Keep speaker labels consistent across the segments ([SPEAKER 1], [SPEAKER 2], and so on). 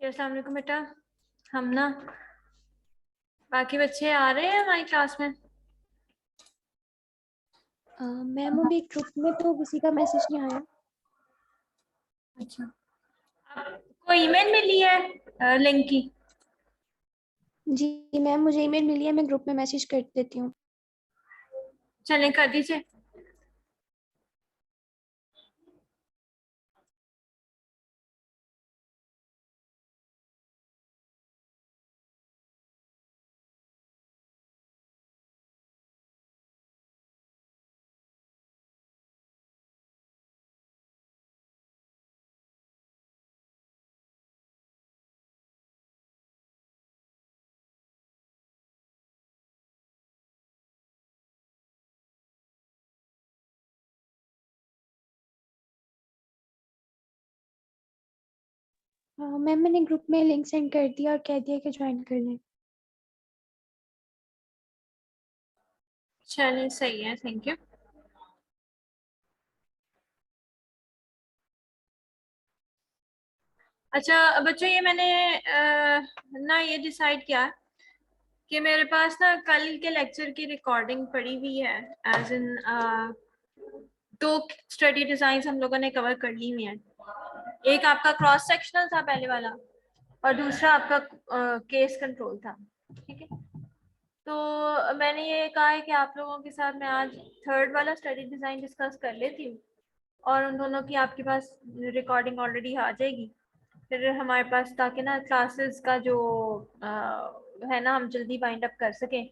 [SPEAKER 1] अस्सलाम वालेकुम बेटा। हम ना बाकी बच्चे आ रहे हैं हमारी क्लास में।
[SPEAKER 2] मैम अभी ग्रुप में तो किसी का मैसेज नहीं आया।
[SPEAKER 1] अच्छा, आपको ईमेल मिली है लिंक की?
[SPEAKER 2] जी मैम, मुझे ईमेल मिली है, मैं ग्रुप में मैसेज कर देती हूँ।
[SPEAKER 1] चलें, कर दीजिए।
[SPEAKER 2] मैम मैंने ग्रुप में लिंक सेंड कर दिया और कह दिया कि ज्वाइन कर लें।
[SPEAKER 1] चलिए, सही है, थैंक यू। अच्छा बच्चों, ये मैंने ना ये डिसाइड किया कि मेरे पास ना कल के लेक्चर की रिकॉर्डिंग पड़ी हुई है। एज इन दो स्टडी डिजाइन हम लोगों ने कवर कर ली हुई हैं। एक आपका क्रॉस सेक्शनल था पहले वाला, और दूसरा आपका केस कंट्रोल था। ठीक है, तो मैंने ये कहा है कि आप लोगों के साथ मैं आज थर्ड वाला स्टडी डिजाइन डिस्कस कर लेती हूँ, और उन दोनों की आपके पास रिकॉर्डिंग ऑलरेडी आ जाएगी फिर हमारे पास, ताकि ना क्लासेस का जो है ना हम जल्दी वाइंड अप कर सकें।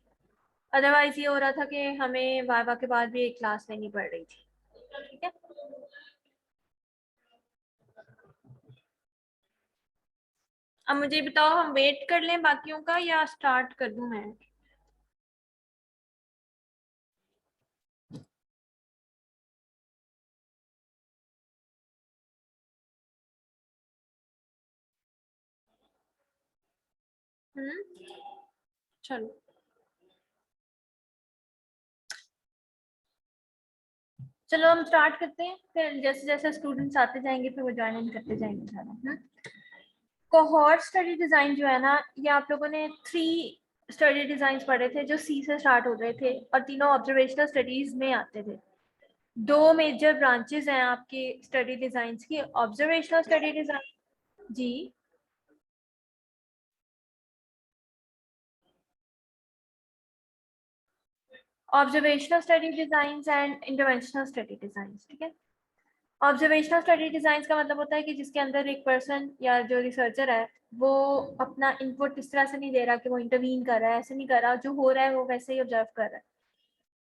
[SPEAKER 1] अदरवाइज ये हो रहा था कि हमें वाइवा के बाद भी एक क्लास लेनी पड़ रही थी। ठीक है, अब मुझे बताओ, हम वेट कर लें बाकियों का या स्टार्ट कर दूं मैं? चलो, चलो हम स्टार्ट करते हैं, फिर जैसे जैसे स्टूडेंट्स आते जाएंगे फिर वो ज्वाइन इन करते जाएंगे सारा। कोहॉर्ट स्टडी डिजाइन जो है ना, ये आप लोगों ने 3 स्टडी डिजाइन पढ़े थे जो सी से स्टार्ट हो रहे थे और तीनों ऑब्जर्वेशनल स्टडीज में आते थे। दो मेजर ब्रांचेस हैं आपके स्टडी डिजाइंस की। Observational study design. जी, observational study designs and interventional study designs. ठीक है, ऑब्जर्वेशनल स्टडी डिजाइंस का मतलब होता है कि जिसके अंदर एक पर्सन या जो रिसर्चर है वो अपना इनपुट इस तरह से नहीं दे रहा कि वो इंटरवीन कर रहा है, ऐसे नहीं कर रहा, जो हो रहा है वो वैसे ही ऑब्जर्व कर रहा है।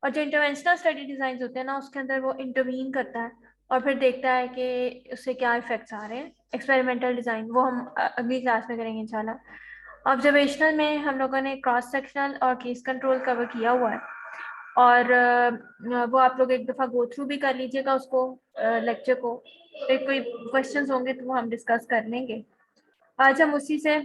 [SPEAKER 1] और जो इंटरवेंशनल स्टडी डिजाइन होते हैं ना, उसके अंदर वो इंटरवीन करता है और फिर देखता है कि उससे क्या इफेक्ट्स आ रहे हैं। एक्सपेरिमेंटल डिजाइन वो हम अगली क्लास में करेंगे इंशाल्लाह। ऑब्जर्वेशनल में हम लोगों ने क्रॉस सेक्शनल और केस कंट्रोल कवर किया हुआ है, और वो आप लोग एक दफ़ा गो थ्रू भी कर लीजिएगा उसको, लेक्चर को। फिर कोई क्वेश्चंस होंगे तो वो हम डिस्कस कर लेंगे। आज हम उसी से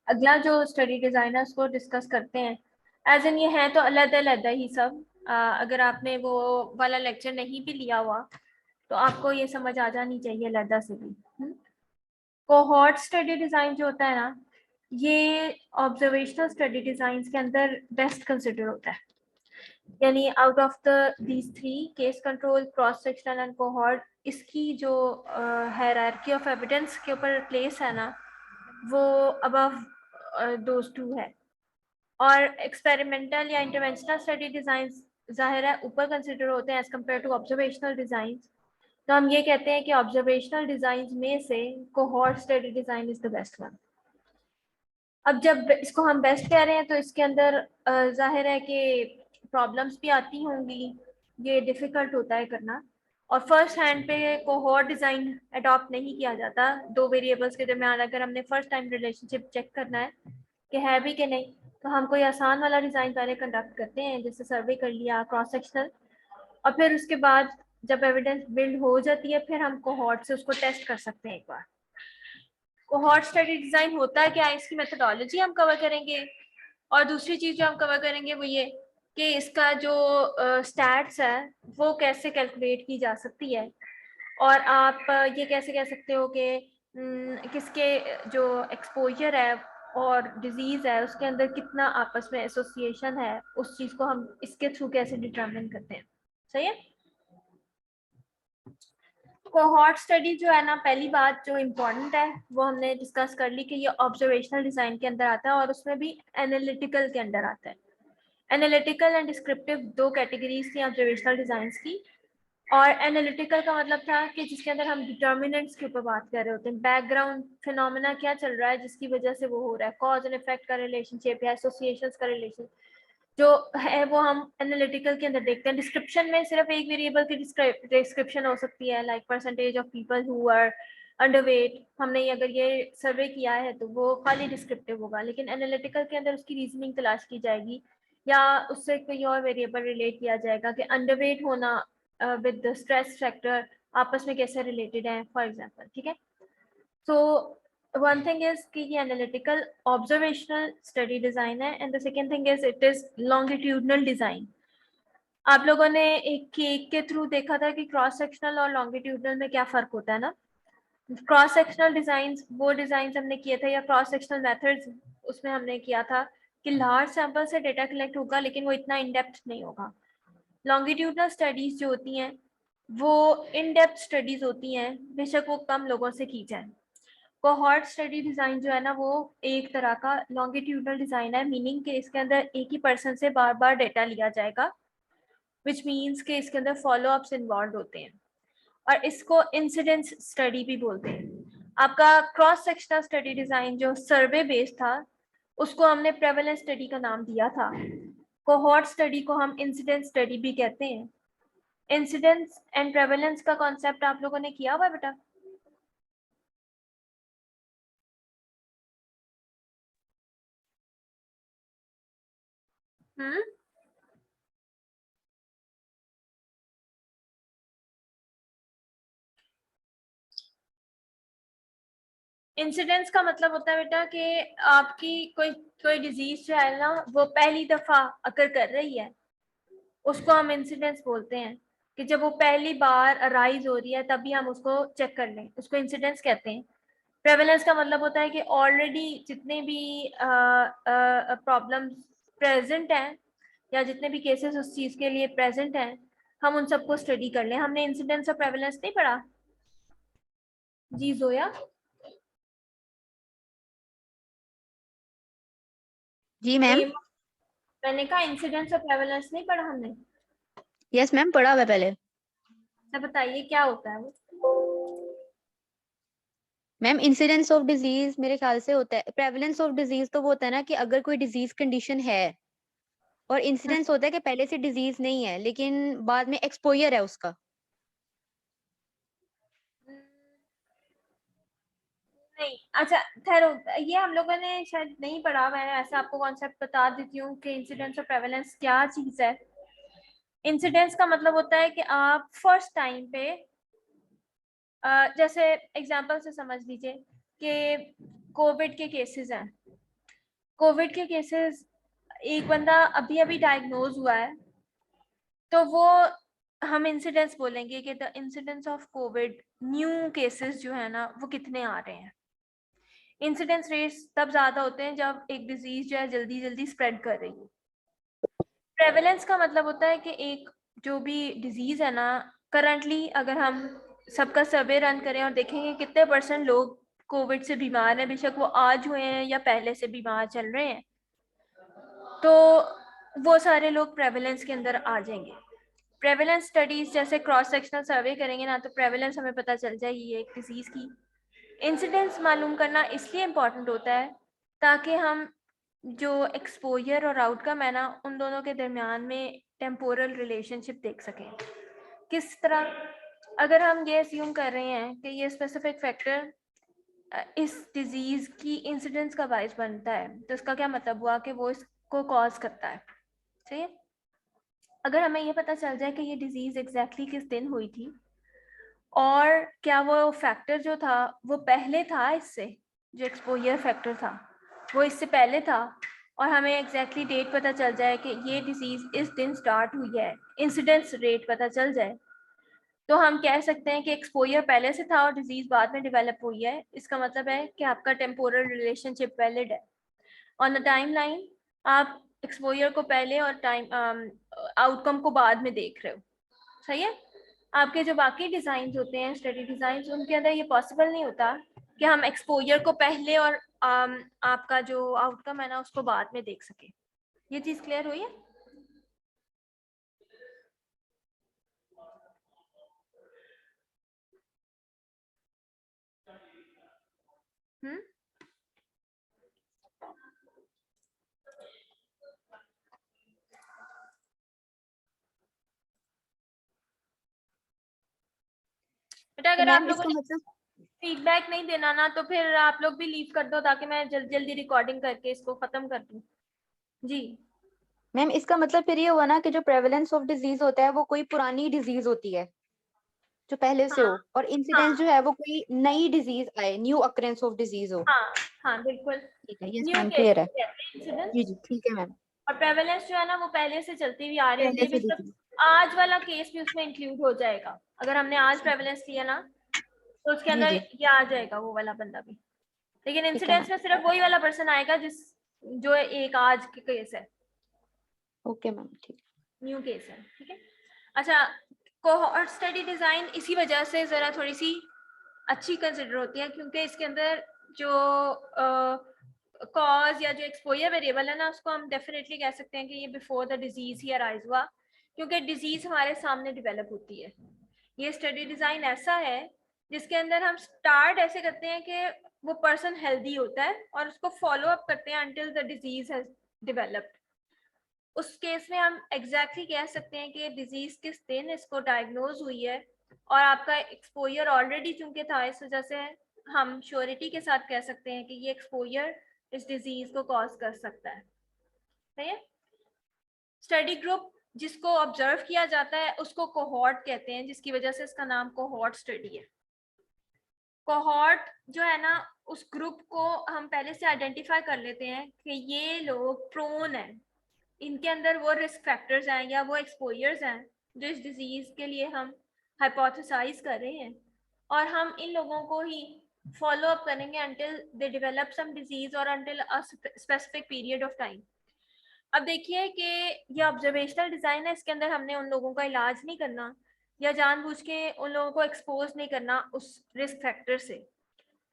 [SPEAKER 1] अगला जो स्टडी डिज़ाइन है उसको डिस्कस करते हैं। एज इन ये है तो अलग अलग ही सब। अगर आपने वो वाला लेक्चर नहीं भी लिया हुआ तो आपको ये समझ आ जानी चाहिए अलग से भी। कोहॉर्ट स्टडी डिज़ाइन जो होता है ना, ये ऑब्जर्वेशनल स्टडी डिज़ाइन के अंदर बेस्ट कंसिडर होता है। यानी out of the these 3, case control, cross sectional and cohort, इसकी जो हायरार्की ऑफ एविडेंस के ऊपर प्लेस है ना, वो अबव दोज 2 है। और एक्सपेरिमेंटल या इंटरवेंशनल स्टडी डिजाइन जाहिर है ऊपर कंसिडर होते हैं as compared to observational design. तो हम ये कहते हैं कि ऑब्जर्वेशनल डिजाइन में से cohort study design is the best one. अब जब इसको हम बेस्ट कह रहे हैं तो इसके अंदर जाहिर है कि प्रॉब्लम्स भी आती होंगी, ये डिफिकल्ट होता है करना। और फर्स्ट हैंड पे कोहॉर्ट डिजाइन अडॉप्ट नहीं किया जाता। दो वेरिएबल्स के दरमियान अगर हमने फर्स्ट टाइम रिलेशनशिप चेक करना है कि है भी कि नहीं, तो हम कोई आसान वाला डिजाइन पहले कंडक्ट करते हैं, जैसे सर्वे कर लिया क्रॉस सेक्शनल, और फिर उसके बाद जब एविडेंस बिल्ड हो जाती है फिर हम कोहॉर्ट से उसको टेस्ट कर सकते हैं एक बार। कोहॉर्ट स्टडी डिजाइन होता है क्या, इसकी मेथोडोलॉजी हम कवर करेंगे, और दूसरी चीज जो हम कवर करेंगे वो ये कि इसका जो स्टैट्स है वो कैसे कैलकुलेट की जा सकती है। और आप ये कैसे कह सकते हो कि किसके जो एक्सपोजर है और डिजीज है उसके अंदर कितना आपस में एसोसिएशन है, उस चीज को हम इसके थ्रू कैसे डिटरमिन करते हैं। सही है। कोहॉर्ट स्टडी जो है ना, पहली बात जो इम्पोर्टेंट है वो हमने डिस्कस कर ली कि ये ऑब्जर्वेशनल डिजाइन के अंदर आता है और उसमें भी एनालिटिकल के अंदर आता है। एनालिटिकल एंड डिस्क्रिप्टिव दो कैटेगरीज थी ऑब्जर्वेशनल डिजाइंस की। और एनालिटिकल का मतलब था कि जिसके अंदर हम डिटर्मिनेंट्स के ऊपर बात कर रहे होते हैं, बैकग्राउंड फिनोमेना क्या चल रहा है जिसकी वजह से वो हो रहा है, कॉज एंड इफेक्ट का रिलेशनशिप या एसोसिएशंस का रिलेशन जो है वो हम एनालिटिकल के अंदर देखते हैं। डिस्क्रिप्शन में सिर्फ एक वेरिएबल की डिस्क्रिप्शन हो सकती है, like percentage of people who are underweight. हमने अगर ये सर्वे किया है तो वो खाली डिस्क्रिप्टिव होगा, लेकिन एनालिटिकल के अंदर उसकी रीजनिंग तलाश की जाएगी या उससे कोई और वेरिएबल रिलेट किया जाएगा कि अंडरवेट होना विद द स्ट्रेस फैक्टर आपस में कैसे रिलेटेड है, फॉर एग्जांपल। ठीक है। सो one thing is कि ये analytical observational study design है, and the second thing is it is longitudinal design। आप लोगों ने एक केक के थ्रू देखा था कि क्रॉस सेक्शनल और लॉन्गिट्यूडनल में क्या फर्क होता है ना। क्रॉस सेक्शनल डिजाइन वो डिजाइन हमने किए थे, या क्रॉस सेक्शनल मेथड्स उसमें हमने किया था कि लार्ज सैंपल से डेटा कलेक्ट होगा लेकिन वो इतना इन डेप्थ नहीं होगा। लॉन्गिट्यूडनल स्टडीज जो होती हैं वो इन डेप्थ स्टडीज होती हैं, बेशक वो कम लोगों से की जाए। कोहॉर्ट स्टडी डिजाइन जो है ना वो एक तरह का लॉन्गिट्यूडनल डिजाइन है, मीनिंग कि इसके अंदर एक ही पर्सन से बार बार डेटा लिया जाएगा, विच मीन्स कि इसके अंदर फॉलो अप्स इन्वॉल्व होते हैं, और इसको इंसिडेंस स्टडी भी बोलते हैं। आपका क्रॉस सेक्शनल स्टडी डिजाइन जो सर्वे बेस्ड था उसको हमने प्रेवलेंस स्टडी का नाम दिया था। कोहॉर्ट स्टडी को हम इंसिडेंस स्टडी भी कहते हैं। इंसिडेंस एंड प्रेवलेंस का कॉन्सेप्ट आप लोगों ने किया हुआ है बेटा? इंसिडेंस का मतलब होता है बेटा कि आपकी कोई कोई डिजीज जो है ना वो पहली दफा अकर कर रही है, उसको हम इंसिडेंस बोलते हैं। कि जब वो पहली बार अराइज हो रही है तभी हम उसको चेक कर लें, उसको इंसिडेंस कहते हैं। प्रेवलेंस का मतलब होता है कि ऑलरेडी जितने भी प्रॉब्लम्स प्रेजेंट हैं या जितने भी केसेस उस चीज के लिए प्रेजेंट हैं हम उन सबको स्टडी कर लें। हमने इंसिडेंस और प्रेवलेंस नहीं पढ़ा जी जोया?
[SPEAKER 3] जी मैम।
[SPEAKER 1] एम, मैंने कहा इंसिडेंस और प्रेवलेंस नहीं पढ़ा हमने?
[SPEAKER 3] यस मैम, पढ़ा हुआ है पहले।
[SPEAKER 1] अच्छा बताइए क्या होता है वो?
[SPEAKER 3] मैम इंसिडेंस ऑफ डिजीज मेरे ख्याल से होता है, प्रेवलेंस ऑफ डिजीज तो वो होता है ना कि अगर कोई डिजीज कंडीशन है, और इंसिडेंस होता है कि पहले से डिजीज नहीं है लेकिन बाद में एक्सपोजर है उसका।
[SPEAKER 1] नहीं, अच्छा ठहरो, ये हम लोगों ने शायद नहीं पढ़ा। मैं ऐसे आपको कॉन्सेप्ट बता देती हूँ कि इंसिडेंस और प्रेवलेंस क्या चीज है। इंसिडेंस का मतलब होता है कि आप फर्स्ट टाइम पे जैसे एग्जांपल से समझ लीजिए कि कोविड के केसेस हैं। कोविड के केसेस एक बंदा अभी अभी डायग्नोज हुआ है तो वो हम इंसिडेंस बोलेंगे कि the incidence of Covid new cases जो है ना वो कितने आ रहे हैं। इंसिडेंस रेट्स तब ज्यादा होते हैं जब एक डिजीज जो है जल्दी जल्दी स्प्रेड कर रही है। प्रेवलेंस का मतलब होता है कि एक जो भी डिजीज है ना, करंटली अगर हम सबका सर्वे रन करें और देखेंगे कितने परसेंट लोग कोविड से बीमार हैं, बेशक वो आज हुए हैं या पहले से बीमार चल रहे हैं, तो वो सारे लोग प्रेवलेंस के अंदर आ जाएंगे। प्रेवलेंस स्टडीज जैसे क्रॉस सेक्शनल सर्वे करेंगे ना तो प्रेवलेंस हमें पता चल जाएगी एक डिजीज की। इंसिडेंस मालूम करना इसलिए इम्पोर्टेंट होता है ताकि हम जो एक्सपोजर और आउटकम है ना उन दोनों के दरमियान में टेम्पोरल रिलेशनशिप देख सकें। किस तरह? अगर हम ये अस्यूम कर रहे हैं कि ये स्पेसिफिक फैक्टर इस डिजीज की इंसिडेंस का बायस बनता है तो इसका क्या मतलब हुआ कि वो इसको कॉज करता है। सही है। अगर हमें ये पता चल जाए कि ये डिजीज एग्जैक्टली किस दिन हुई थी और क्या वो फैक्टर जो था वो पहले था इससे, जो एक्सपोजर फैक्टर था वो इससे पहले था, और हमें एग्जैक्टली डेट पता चल जाए कि ये डिजीज इस दिन स्टार्ट हुई है, इंसिडेंस रेट पता चल जाए, तो हम कह सकते हैं कि एक्सपोजर पहले से था और डिजीज बाद में डेवलप हुई है। इसका मतलब है कि आपका टेम्पोरल रिलेशनशिप वैलिड है। ऑन द टाइम लाइन आप एक्सपोजर को पहले और टाइम आउटकम को बाद में देख रहे हो, सही है। आपके जो बाकी डिजाइन होते हैं, स्टडी डिजाइन, उनके अंदर ये पॉसिबल नहीं होता कि हम एक्सपोजर को पहले और आपका जो आउटकम है ना उसको बाद में देख सके। ये चीज क्लियर हुई है? हम्म। बेटा
[SPEAKER 3] तो
[SPEAKER 1] अगर आप
[SPEAKER 3] मैम
[SPEAKER 1] लोगों
[SPEAKER 3] इसका
[SPEAKER 1] ने
[SPEAKER 3] मतलब
[SPEAKER 1] फीडबैक नहीं देना ना तो फिर आप लोग भी लीव कर दो ताकि मैं जल्दी जल्दी रिकॉर्डिंग करके इसको खत्म कर दूं। जी।
[SPEAKER 3] मैम इसका मतलब फिर ये हुआ ना कि जो प्रेवलेंस ऑफ डिजीज होता है वो कोई पुरानी डिजीज होती है जो पहले से हो,
[SPEAKER 1] हाँ
[SPEAKER 3] और इंसिडेंस जो
[SPEAKER 1] हाँ
[SPEAKER 3] है वो कोई नई डिजीज आए, न्यू अकरेंस ऑफ डिजीज हो।
[SPEAKER 1] हाँ हाँ बिल्कुल।
[SPEAKER 3] ठीक है, yes
[SPEAKER 1] new
[SPEAKER 3] ma'am,
[SPEAKER 1] case
[SPEAKER 3] clear है। जी
[SPEAKER 1] इंसिडेंस।
[SPEAKER 3] जी, ठीक है मैम।
[SPEAKER 1] और प्रेवलेंस जो है ना वो पहले से चलती हुई आ रही होती
[SPEAKER 3] पहले
[SPEAKER 1] है,
[SPEAKER 3] से
[SPEAKER 1] मतलब
[SPEAKER 3] डिजीज।
[SPEAKER 1] आज वाला केस भी उसमें इंक्लूड हो जाएगा। अगर हमने आज प्रेवलेंस लिया ना तो उसके
[SPEAKER 3] जी
[SPEAKER 1] अंदर
[SPEAKER 3] जी,
[SPEAKER 1] ये आ जाएगा वो वाला बंदा भी। लेकिन
[SPEAKER 3] ठीक है मैम।
[SPEAKER 1] इंसिडेंस में सिर्फ वही वाला पर्सन आएगा जिस जो एक आज के केस है,
[SPEAKER 3] ओके मैम, ठीक।
[SPEAKER 1] न्यू केस है। ठीक है। अच्छा, कोहॉर्ट स्टडी डिजाइन इसी वजह से जरा थोड़ी सी अच्छी कंसिडर होती है क्योंकि इसके अंदर जो कॉज या जो एक्सपोजर वेरिएबल है ना उसको हम डेफिनेटली कह सकते हैं कि ये before the disease he arise हुआ, क्योंकि डिजीज हमारे सामने डेवलप होती है। ये स्टडी डिजाइन ऐसा है जिसके अंदर हम स्टार्ट ऐसे करते हैं कि वो पर्सन हेल्दी होता है और उसको फॉलो अप करते हैं until the disease has developed. उस केस में हम एग्जैक्टली कह सकते हैं कि डिजीज किस दिन इसको डायग्नोज हुई है और आपका एक्सपोजर ऑलरेडी चूंकि था, इस वजह से हम श्योरिटी के साथ कह सकते हैं कि ये एक्सपोजर इस डिजीज को कॉज कर सकता है। सही है। स्टडी ग्रुप जिसको ऑब्जर्व किया जाता है उसको कोहॉर्ट कहते हैं, जिसकी वजह से इसका नाम कोहॉर्ट स्टडी है। कोहॉर्ट जो है ना उस ग्रुप को हम पहले से आइडेंटिफाई कर लेते हैं कि ये लोग प्रोन हैं, इनके अंदर वो रिस्क फैक्टर्स हैं या वो एक्सपोजर्स हैं जो इस डिजीज के लिए हम हाइपोथेसाइज कर रहे हैं, और हम इन लोगों को ही फॉलो अप करेंगे until they develop some disease और until a specific period of time. अब देखिए कि ये ऑब्जर्वेशनल डिजाइन है, इसके अंदर हमने उन लोगों का इलाज नहीं करना या जानबूझ के उन लोगों को एक्सपोज नहीं करना उस रिस्क फैक्टर से।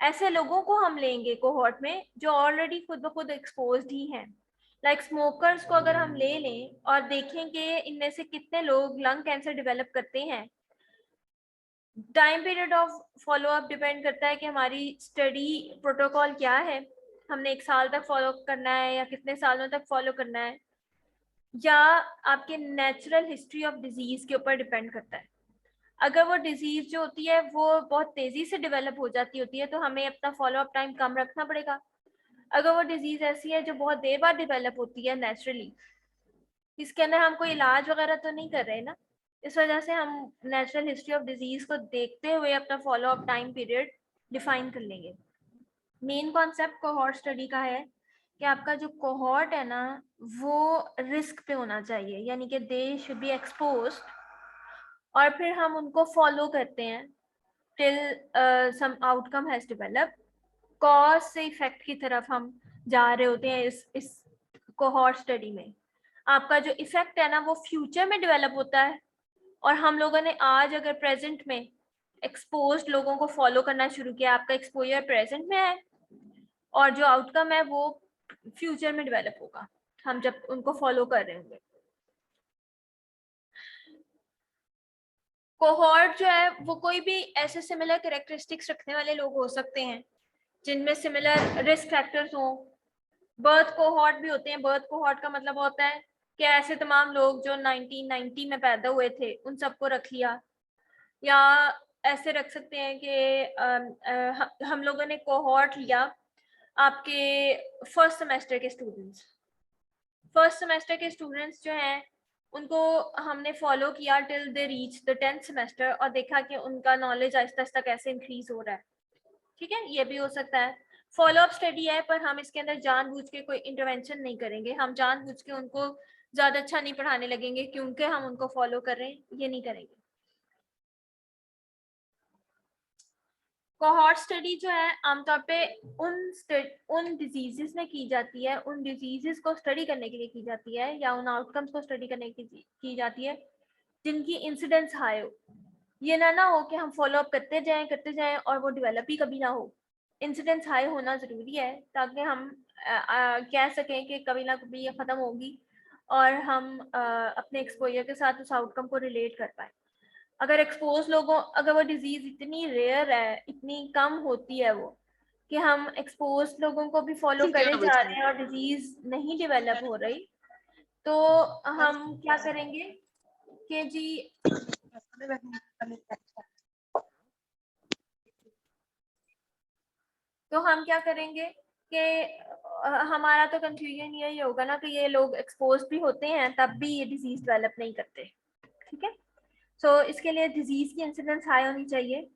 [SPEAKER 1] ऐसे लोगों को हम लेंगे कोहॉर्ट में जो ऑलरेडी खुद ब खुद एक्सपोज ही हैं। लाइक स्मोकर्स को अगर हम ले लें और देखें कि इनमें से कितने लोग लंग कैंसर डेवलप करते हैं, time period of follow up depend करता है कि हमारी स्टडी प्रोटोकॉल क्या है, हमने 1 साल तक फॉलो करना है या कितने सालों तक फॉलो करना है, या आपके नेचुरल हिस्ट्री ऑफ डिजीज के ऊपर डिपेंड करता है। अगर वो डिजीज जो होती है वो बहुत तेजी से डेवलप हो जाती होती है तो हमें अपना फॉलो अप टाइम कम रखना पड़ेगा। अगर वो डिजीज ऐसी है जो बहुत देर बाद डेवलप होती है नेचुरली, इसके अंदर हम कोई इलाज वगैरह तो नहीं कर रहे ना, इस वजह से हम नेचुरल हिस्ट्री ऑफ डिजीज को देखते हुए अपना follow up time period define कर लेंगे। मेन कॉन्सेप्ट कोहॉर्ट स्टडी का है कि आपका जो कोहॉर्ट है ना वो रिस्क पे होना चाहिए, यानी कि दे शुड बी एक्सपोज्ड, और फिर हम उनको फॉलो करते हैं till some outcome has develop. Cause से इफेक्ट की तरफ हम जा रहे होते हैं इस कोहॉर्ट स्टडी में। आपका जो इफेक्ट है ना वो फ्यूचर में डेवलप होता है, और हम लोगों ने आज अगर प्रेजेंट में एक्सपोज्ड लोगों को फॉलो करना शुरू किया, आपका एक्सपोजर प्रेजेंट में है और जो आउटकम है वो फ्यूचर में डेवलप होगा हम जब उनको फॉलो कर रहे होंगे। कोहॉर्ट जो है वो कोई भी ऐसे सिमिलर कैरेक्टरिस्टिक्स रखने वाले लोग हो सकते हैं जिनमें सिमिलर रिस्क फैक्टर्स हों। बर्थ कोहॉर्ट भी होते हैं। बर्थ कोहॉर्ट का मतलब होता है कि ऐसे तमाम लोग जो 1990 में पैदा हुए थे उन सबको रख लिया, या ऐसे रख सकते हैं कि हम लोगों ने कोहॉर्ट लिया आपके फर्स्ट सेमेस्टर के स्टूडेंट्स। फर्स्ट सेमेस्टर के स्टूडेंट्स जो हैं उनको हमने फॉलो किया till they reach the 10th semester और देखा कि उनका नॉलेज आहिस्ता आहिस्ता कैसे इंक्रीज हो रहा है। ठीक है, ये भी हो सकता है। फॉलो अप स्टडी है पर हम इसके अंदर जानबूझ के कोई इंटरवेंशन नहीं करेंगे, हम जानबूझ के उनको ज्यादा अच्छा नहीं पढ़ाने लगेंगे क्योंकि हम उनको फॉलो कर रहे हैं, ये नहीं करेंगे। कोहॉर्ट स्टडी जो है आमतौर पे उन डिजीजेस में की जाती है, उन डिजीजेस को स्टडी करने के लिए की जाती है, या उन आउटकम्स को स्टडी करने की जाती है जिनकी इंसिडेंस हाई हो। ये ना हो कि हम फॉलो अप करते जाएं और वो डेवलप ही कभी ना हो। इंसिडेंस हाई होना ज़रूरी है ताकि हम कह सकें कि कभी ना कभी ये ख़त्म होगी और हम अपने एक्सपोजर के साथ उस आउटकम को रिलेट कर पाए। अगर वो डिजीज़ इतनी रेयर है, इतनी कम होती है वो, कि हम एक्सपोज लोगों को भी फॉलो करे जा रहे हैं और डिजीज़ नहीं डेवलप हो रही, तो हम क्या करेंगे कि जी तो हम क्या करेंगे कि हमारा तो कंफ्यूजन यही होगा ना कि ये लोग एक्सपोज भी होते हैं तब भी ये डिजीज डेवलप नहीं करते। ठीक है, सो इसके लिए डिजीज की इंसिडेंस हाई होनी चाहिए।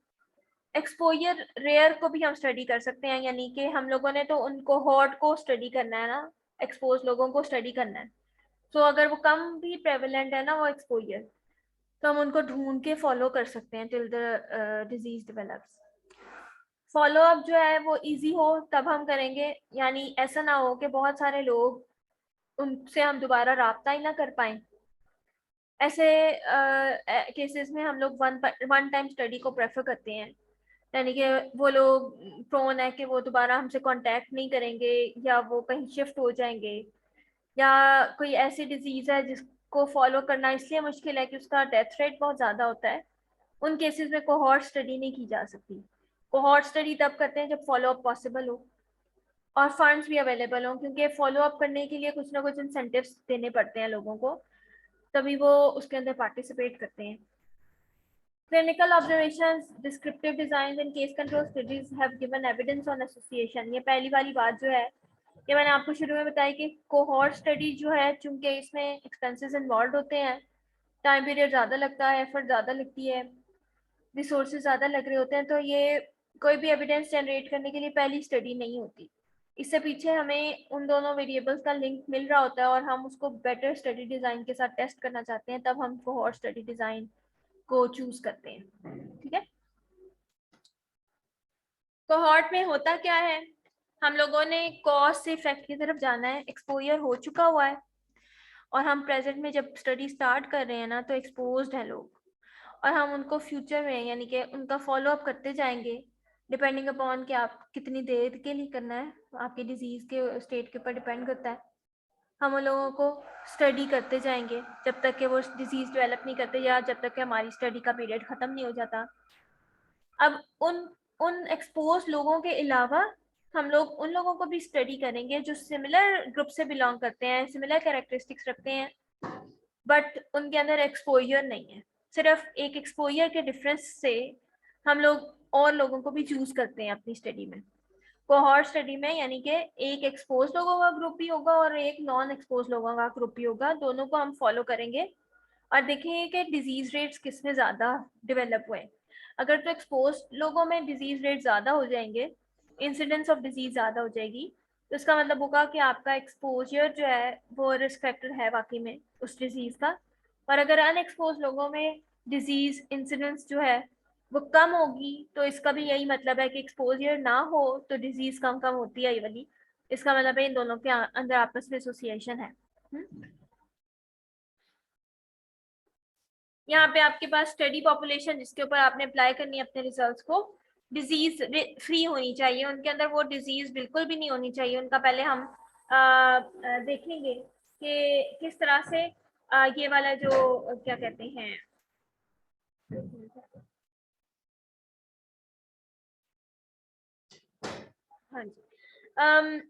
[SPEAKER 1] एक्सपोजर रेयर को भी हम स्टडी कर सकते हैं, यानी कि हम लोगों ने तो उन कोहॉर्ट को स्टडी करना है ना, एक्सपोज लोगों को स्टडी करना है। सो अगर वो कम भी प्रेवलेंट है ना वो एक्सपोजर, तो हम उनको ढूंढ के फॉलो कर सकते हैं till the disease develops. Follow up जो है वो इजी हो तब हम करेंगे, यानी ऐसा ना हो कि बहुत सारे लोग उनसे हम दोबारा राब्ता ही ना कर पाए। ऐसे केसेस में हम लोग वन टाइम स्टडी को प्रेफर करते हैं, यानी कि वो लोग प्रोन है कि वो दोबारा हमसे कांटेक्ट नहीं करेंगे, या वो कहीं शिफ्ट हो जाएंगे, या कोई ऐसी डिजीज है जिसको फॉलो करना इसलिए मुश्किल है कि उसका डेथ रेट बहुत ज़्यादा होता है। उन केसेस में कोहॉर्ट स्टडी नहीं की जा सकती। कोहॉर्ट स्टडी तब करते हैं जब फॉलो अप पॉसिबल हो और फंड्स भी अवेलेबल हों, क्योंकि फॉलो अप करने के लिए कुछ ना कुछ इंसेंटिव्स देने पड़ते हैं लोगों को, तभी वो उसके अंदर पार्टिसिपेट करते हैं। Clinical observations, descriptive designs and case control studies have given evidence on association। ये पहली वाली बात जो है ये मैंने आपको शुरू में बताई कि कोहॉर्ट स्टडी जो है, चूंकि इसमें एक्सपेंसेस इन्वॉल्व होते हैं, टाइम पीरियड ज़्यादा लगता है, एफर्ट ज़्यादा लगती है, रिसोर्सेज ज़्यादा लग रहे होते हैं, तो ये कोई भी एविडेंस जनरेट करने के लिए पहली स्टडी नहीं होती। इससे पीछे हमें उन दोनों वेरिएबल्स का लिंक मिल रहा होता है और हम उसको बेटर स्टडी डिज़ाइन के साथ टेस्ट करना चाहते हैं, तब हम कोहॉर्ट स्टडी डिज़ाइन को चूज करते हैं। ठीक है, कोहॉर्ट में होता क्या है, हम लोगों ने कॉज से इफेक्ट की तरफ जाना है। एक्सपोजर हो चुका हुआ है और हम प्रेजेंट में जब स्टडी स्टार्ट कर रहे हैं ना, तो एक्सपोज्ड हैं लोग, और हम उनको फ्यूचर में यानी कि उनका फॉलो अप करते जाएंगे, डिपेंडिंग अपॉन कि आप कितनी देर के लिए करना है, आपकी डिजीज के स्टेट के ऊपर डिपेंड करता है। हम उन लोगों को स्टडी करते जाएंगे जब तक कि वो डिजीज डेवलप नहीं करते, या जब तक कि हमारी स्टडी का पीरियड खत्म नहीं हो जाता। अब उन उन एक्सपोज लोगों के अलावा हम लोग उन लोगों को भी स्टडी करेंगे जो सिमिलर ग्रुप से बिलोंग करते हैं, सिमिलर कैरेक्टरिस्टिक्स रखते हैं, बट उनके अंदर एक्सपोजर नहीं है। सिर्फ एक एक्सपोजर के डिफरेंस से हम लोग और लोगों को भी चूज करते हैं अपनी स्टडी में। कोहॉर्ट स्टडी में यानी कि एक एक्सपोज लोगों का ग्रुप भी होगा और एक नॉन एक्सपोज लोगों का ग्रुप भी होगा, दोनों को हम फॉलो करेंगे और देखेंगे कि डिजीज रेट्स किस में ज़्यादा डेवलप हुए। अगर तो एक्सपोज लोगों में डिजीज रेट ज़्यादा हो जाएंगे, इंसिडेंस ऑफ डिजीज ज़्यादा हो जाएगी, तो इसका मतलब होगा कि आपका एक्सपोजर जो है वो रिस्क फैक्टर है वाकई में उस डिजीज़ का। और अगर अनएक्सपोज लोगों में डिजीज इंसिडेंस जो है वो कम होगी, तो इसका भी यही मतलब है कि एक्सपोजर ना हो तो डिजीज कम कम होती है ये वाली। इसका मतलब है इन दोनों के अंदर आपस में एसोसिएशन है। यहाँ पे आपके पास स्टडी पॉपुलेशन जिसके ऊपर आपने अप्लाई करनी है अपने रिजल्ट्स को, डिजीज फ्री होनी चाहिए, उनके अंदर वो डिजीज बिल्कुल भी नहीं होनी चाहिए। उनका पहले हम देखेंगे कि किस तरह से ये वाला जो क्या कहते हैं, हाँ जी,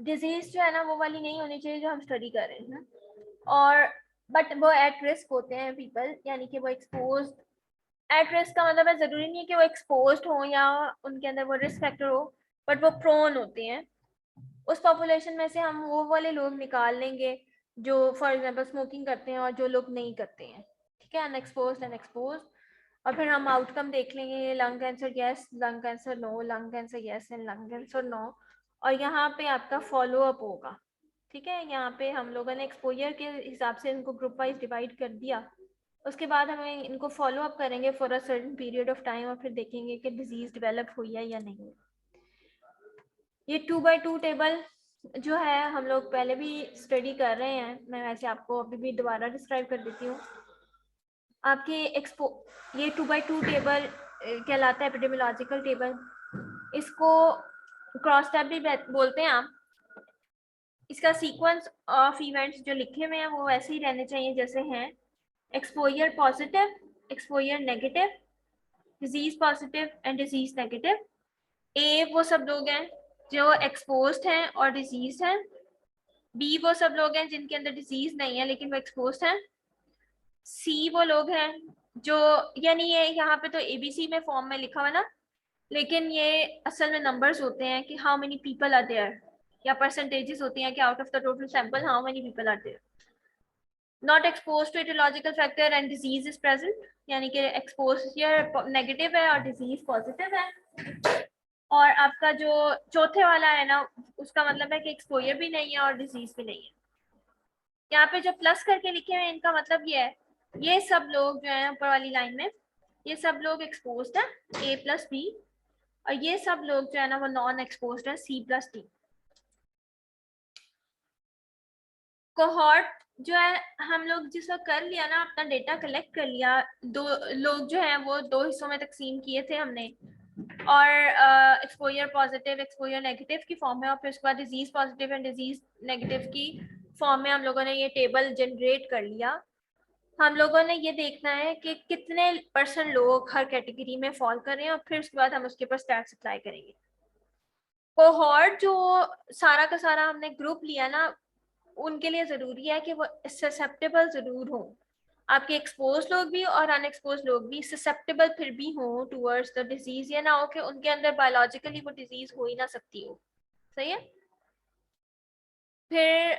[SPEAKER 1] डिजीज जो है ना वो वाली नहीं होनी चाहिए जो हम स्टडी कर रहे हैं। और बट वो एट रिस्क होते हैं पीपल, यानी कि वो एक्सपोज, एट रिस्क का मतलब है जरूरी नहीं है कि वो एक्सपोज्ड हो या उनके अंदर वो रिस्क फैक्टर हो, बट वो प्रोन होते हैं। उस पॉपुलेशन में से हम वो वाले लोग निकाल लेंगे जो फॉर एग्जांपल स्मोकिंग करते हैं और जो लोग नहीं करते हैं। ठीक है, अनएक्सपोज्ड अनएक्सपोज्ड, और फिर हम आउटकम देख लेंगे, lung cancer yes, lung cancer no, lung cancer yes and lung cancer no, और यहाँ पे आपका फॉलो अप होगा। ठीक है, यहाँ पे हम लोगों ने एक्सपोजर के हिसाब से इनको ग्रुप वाइज डिवाइड कर दिया उसके बाद हमें इनको फॉलो अप करेंगे for a certain period of time और फिर देखेंगे कि डिजीज डेवलप हुई है या नहीं। ये 2x2 टेबल जो है हम लोग पहले भी स्टडी कर रहे हैं, मैं वैसे आपको अभी भी दोबारा डिस्क्राइब कर देती हूँ। आपके ये 2x2 टेबल कहलाता है एपिडेमियोलॉजिकल टेबल। इसको क्रॉस टैब भी बोलते हैं आप। इसका सीक्वेंस ऑफ इवेंट्स जो लिखे हुए हैं वो वैसे ही रहने चाहिए जैसे हैं। Exposure positive, exposure negative, disease positive and disease negative. ए वो सब लोग हैं जो एक्सपोज्ड हैं और डिजीज हैं। बी वो सब लोग हैं जिनके अंदर डिजीज नहीं है लेकिन वो एक्सपोज्ड हैं। सी वो लोग हैं जो, यानी ये यहाँ पे तो एबीसी में फॉर्म में लिखा हुआ ना, लेकिन ये असल में नंबर्स होते हैं कि how many people are there, या परसेंटेजेस होती हैं कि out of the total sample how many people are there. Not expose to aetiological factor and disease is present, यानी कि एक्सपोजर नेगेटिव है और डिजीज पॉजिटिव है। और आपका जो चौथे वाला है ना, उसका मतलब है कि एक्सपोजर भी नहीं है और डिजीज भी नहीं है। यहाँ पे जो प्लस करके लिखे हुए हैं इनका मतलब ये है, ये सब लोग जो है ऊपर वाली लाइन में, ये सब लोग एक्सपोज्ड है ए प्लस बी, और ये सब लोग जो है ना वो नॉन एक्सपोज्ड है सी प्लस डी। कोहॉर्ट जो है हम लोग जिस वक्त कर लिया ना, अपना डेटा कलेक्ट कर लिया, दो लोग जो है वो दो हिस्सों में तकसीम किए थे हमने, और एक्सपोजर पॉजिटिव एक्सपोजर नेगेटिव की फॉर्म में, और फिर उसके बाद disease positive and disease negative की फॉर्म में हम लोगों ने ये टेबल जनरेट कर लिया। हम लोगों ने ये देखना है कि कितने % लोग हर कैटेगरी में फॉल कर रहे हैं, और फिर उसके बाद हम उसके ऊपर स्टैट्स अप्लाई करेंगे। कोहॉर्ट जो सारा का सारा हमने ग्रुप लिया ना, उनके लिए जरूरी है कि वो ससेप्टेबल जरूर हो। आपके एक्सपोज लोग भी और अनएक्सपोज लोग भी ससेप्टेबल फिर भी हो टूवर्ड्स द डिजीज, ये ना हो कि उनके अंदर बायोलॉजिकली वो डिजीज हो ही ना सकती हो। सही है। फिर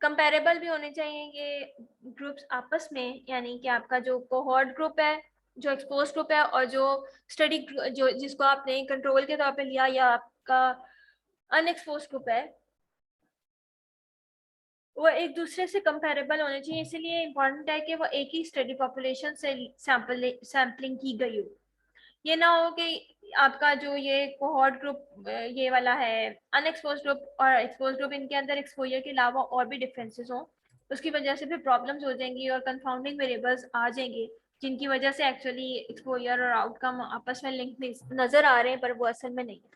[SPEAKER 1] कंपैरेबल भी होने चाहिए ये ग्रुप्स आपस में, यानी कि आपका जो कोहॉर्ट ग्रुप है, जो एक्सपोज ग्रुप है, और जो स्टडी जो जिसको आपने कंट्रोल के तौर पे लिया, या आपका अनएक्सपोज ग्रुप है, वो एक दूसरे से कंपैरेबल होने चाहिए। इसीलिए इम्पोर्टेंट है कि वो एक ही स्टडी पॉपुलेशन से सैम्पलिंग की गई हो। ये ना हो कि आपका जो ये कोहॉर्ट ग्रुप ये वाला है, अनएक्सपोज ग्रुप और एक्सपोज ग्रुप, इनके अंदर एक्सपोजर के अलावा और भी डिफरेंसेस हो, उसकी वजह से फिर प्रॉब्लम्स हो जाएंगी और कंफाउंडिंग वेरिएबल्स आ जाएंगे, जिनकी वजह से एक्चुअली एक्सपोजर और आउटकम आपस में लिंक नजर आ रहे हैं पर वो असल में नहीं है।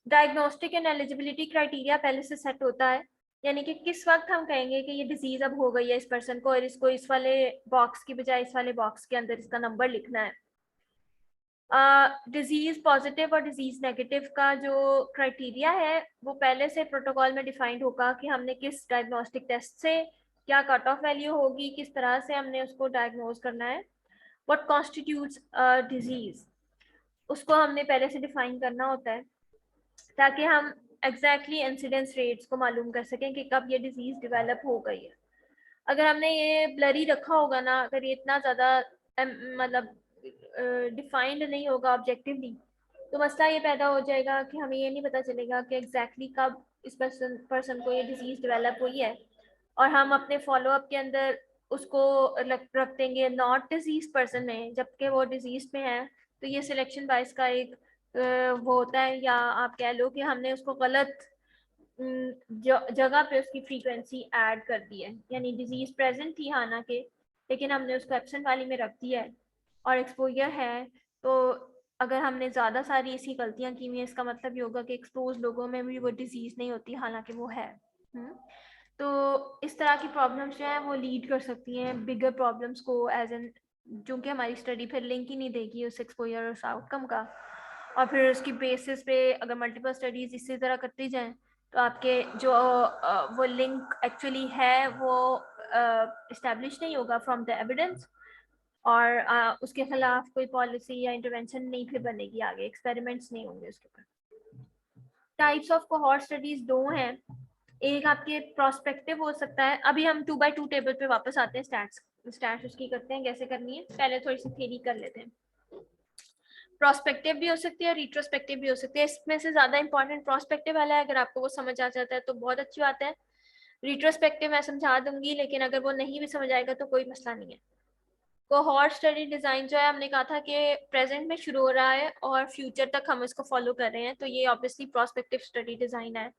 [SPEAKER 1] डायग्नोस्टिक एंड एलिजिबिलिटी क्राइटेरिया पहले से सेट होता है, यानी कि किस वक्त हम कहेंगे कि ये डिजीज अब हो गई है इस पर्सन को, और इसको इस वाले बॉक्स की बजाय इस वाले बॉक्स के अंदर इसका नंबर लिखना है। डिजीज पॉजिटिव और डिजीज नेगेटिव का जो क्राइटेरिया है वो पहले से प्रोटोकॉल में डिफाइंड होगा कि हमने किस डायग्नोस्टिक टेस्ट से क्या कट ऑफ वैल्यू होगी, किस तरह से हमने उसको डायग्नोज करना है। व्हाट कॉन्स्टिट्यूट्स डिजीज, उसको हमने पहले से डिफाइन करना होता है, ताकि हम एग्जैक्टली इंसिडेंस रेट्स को मालूम कर सकें कि कब ये डिजीज डेवलप हो गई है। अगर हमने ये ब्लरी रखा होगा ना, अगर ये इतना ज़्यादा मतलब डिफाइंड नहीं होगा ऑब्जेक्टिवली, तो मसला ये पैदा हो जाएगा कि हमें ये नहीं पता चलेगा कि एग्जैक्टली कब इस पर्सन को ये डिजीज डेवलप हुई है, और हम अपने फॉलोअप के अंदर उसको रख देंगे नॉट डिजीज पर्सन में, जबकि वो डिजीज में है। तो ये सिलेक्शन बायस का एक वो होता है, या आप कह लो कि हमने उसको गलत जगह पे उसकी फ्रीक्वेंसी ऐड कर दी है, यानी डिजीज प्रेजेंट थी हालांकि, लेकिन हमने उसको एब्सेंट वाली में रख दिया है, और एक्सपोजर है। तो अगर हमने ज़्यादा सारी ऐसी गलतियां की हुई हैं, इसका मतलब ये होगा कि एक्सपोज लोगों में भी वो डिजीज नहीं होती हालांकि वो है। तो इस तरह की प्रॉब्लम्स जो है वो लीड कर सकती हैं बिगर प्रॉब्लम्स को, एज एन चूँकि हमारी स्टडी फिर लिंक ही नहीं देगी उस एक्सपोजर और उस आउटकम का, और फिर उसकी बेसिस पे अगर मल्टीपल स्टडीज इसी तरह करती जाएं तो आपके जो वो लिंक एक्चुअली है वो इस्टेब्लिश नहीं होगा फ्रॉम द एविडेंस, और उसके खिलाफ कोई पॉलिसी या इंटरवेंशन नहीं फिर बनेगी, आगे एक्सपेरिमेंट्स नहीं होंगे उसके ऊपर। टाइप्स ऑफ कोहॉर्ट स्टडीज दो हैं, एक आपके प्रोस्पेक्टिव हो सकता है। अभी हम 2x2 टेबल पे वापस आते हैं, स्टैट्स उसकी करते हैं कैसे करनी है, पहले थोड़ी सी थ्योरी कर लेते हैं। प्रोस्पेक्टिव भी हो सकती है और रिट्रोस्पेक्टिव भी हो सकती है। इसमें से ज्यादा इंपॉर्टेंट प्रोस्पेक्टिव वाला है, अगर आपको वो समझ आ जाता है तो बहुत अच्छी बात है। रिट्रोस्पेक्टिव मैं समझा दूंगी, लेकिन अगर वो नहीं भी समझ आएगा तो कोई मसला नहीं है। कोहॉर्ट स्टडी डिजाइन जो है हमने कहा था कि प्रेजेंट में शुरू हो रहा है और फ्यूचर तक हम इसको फॉलो कर रहे हैं, तो ये ऑब्वियसली प्रोस्पेक्टिव स्टडी डिजाइन है।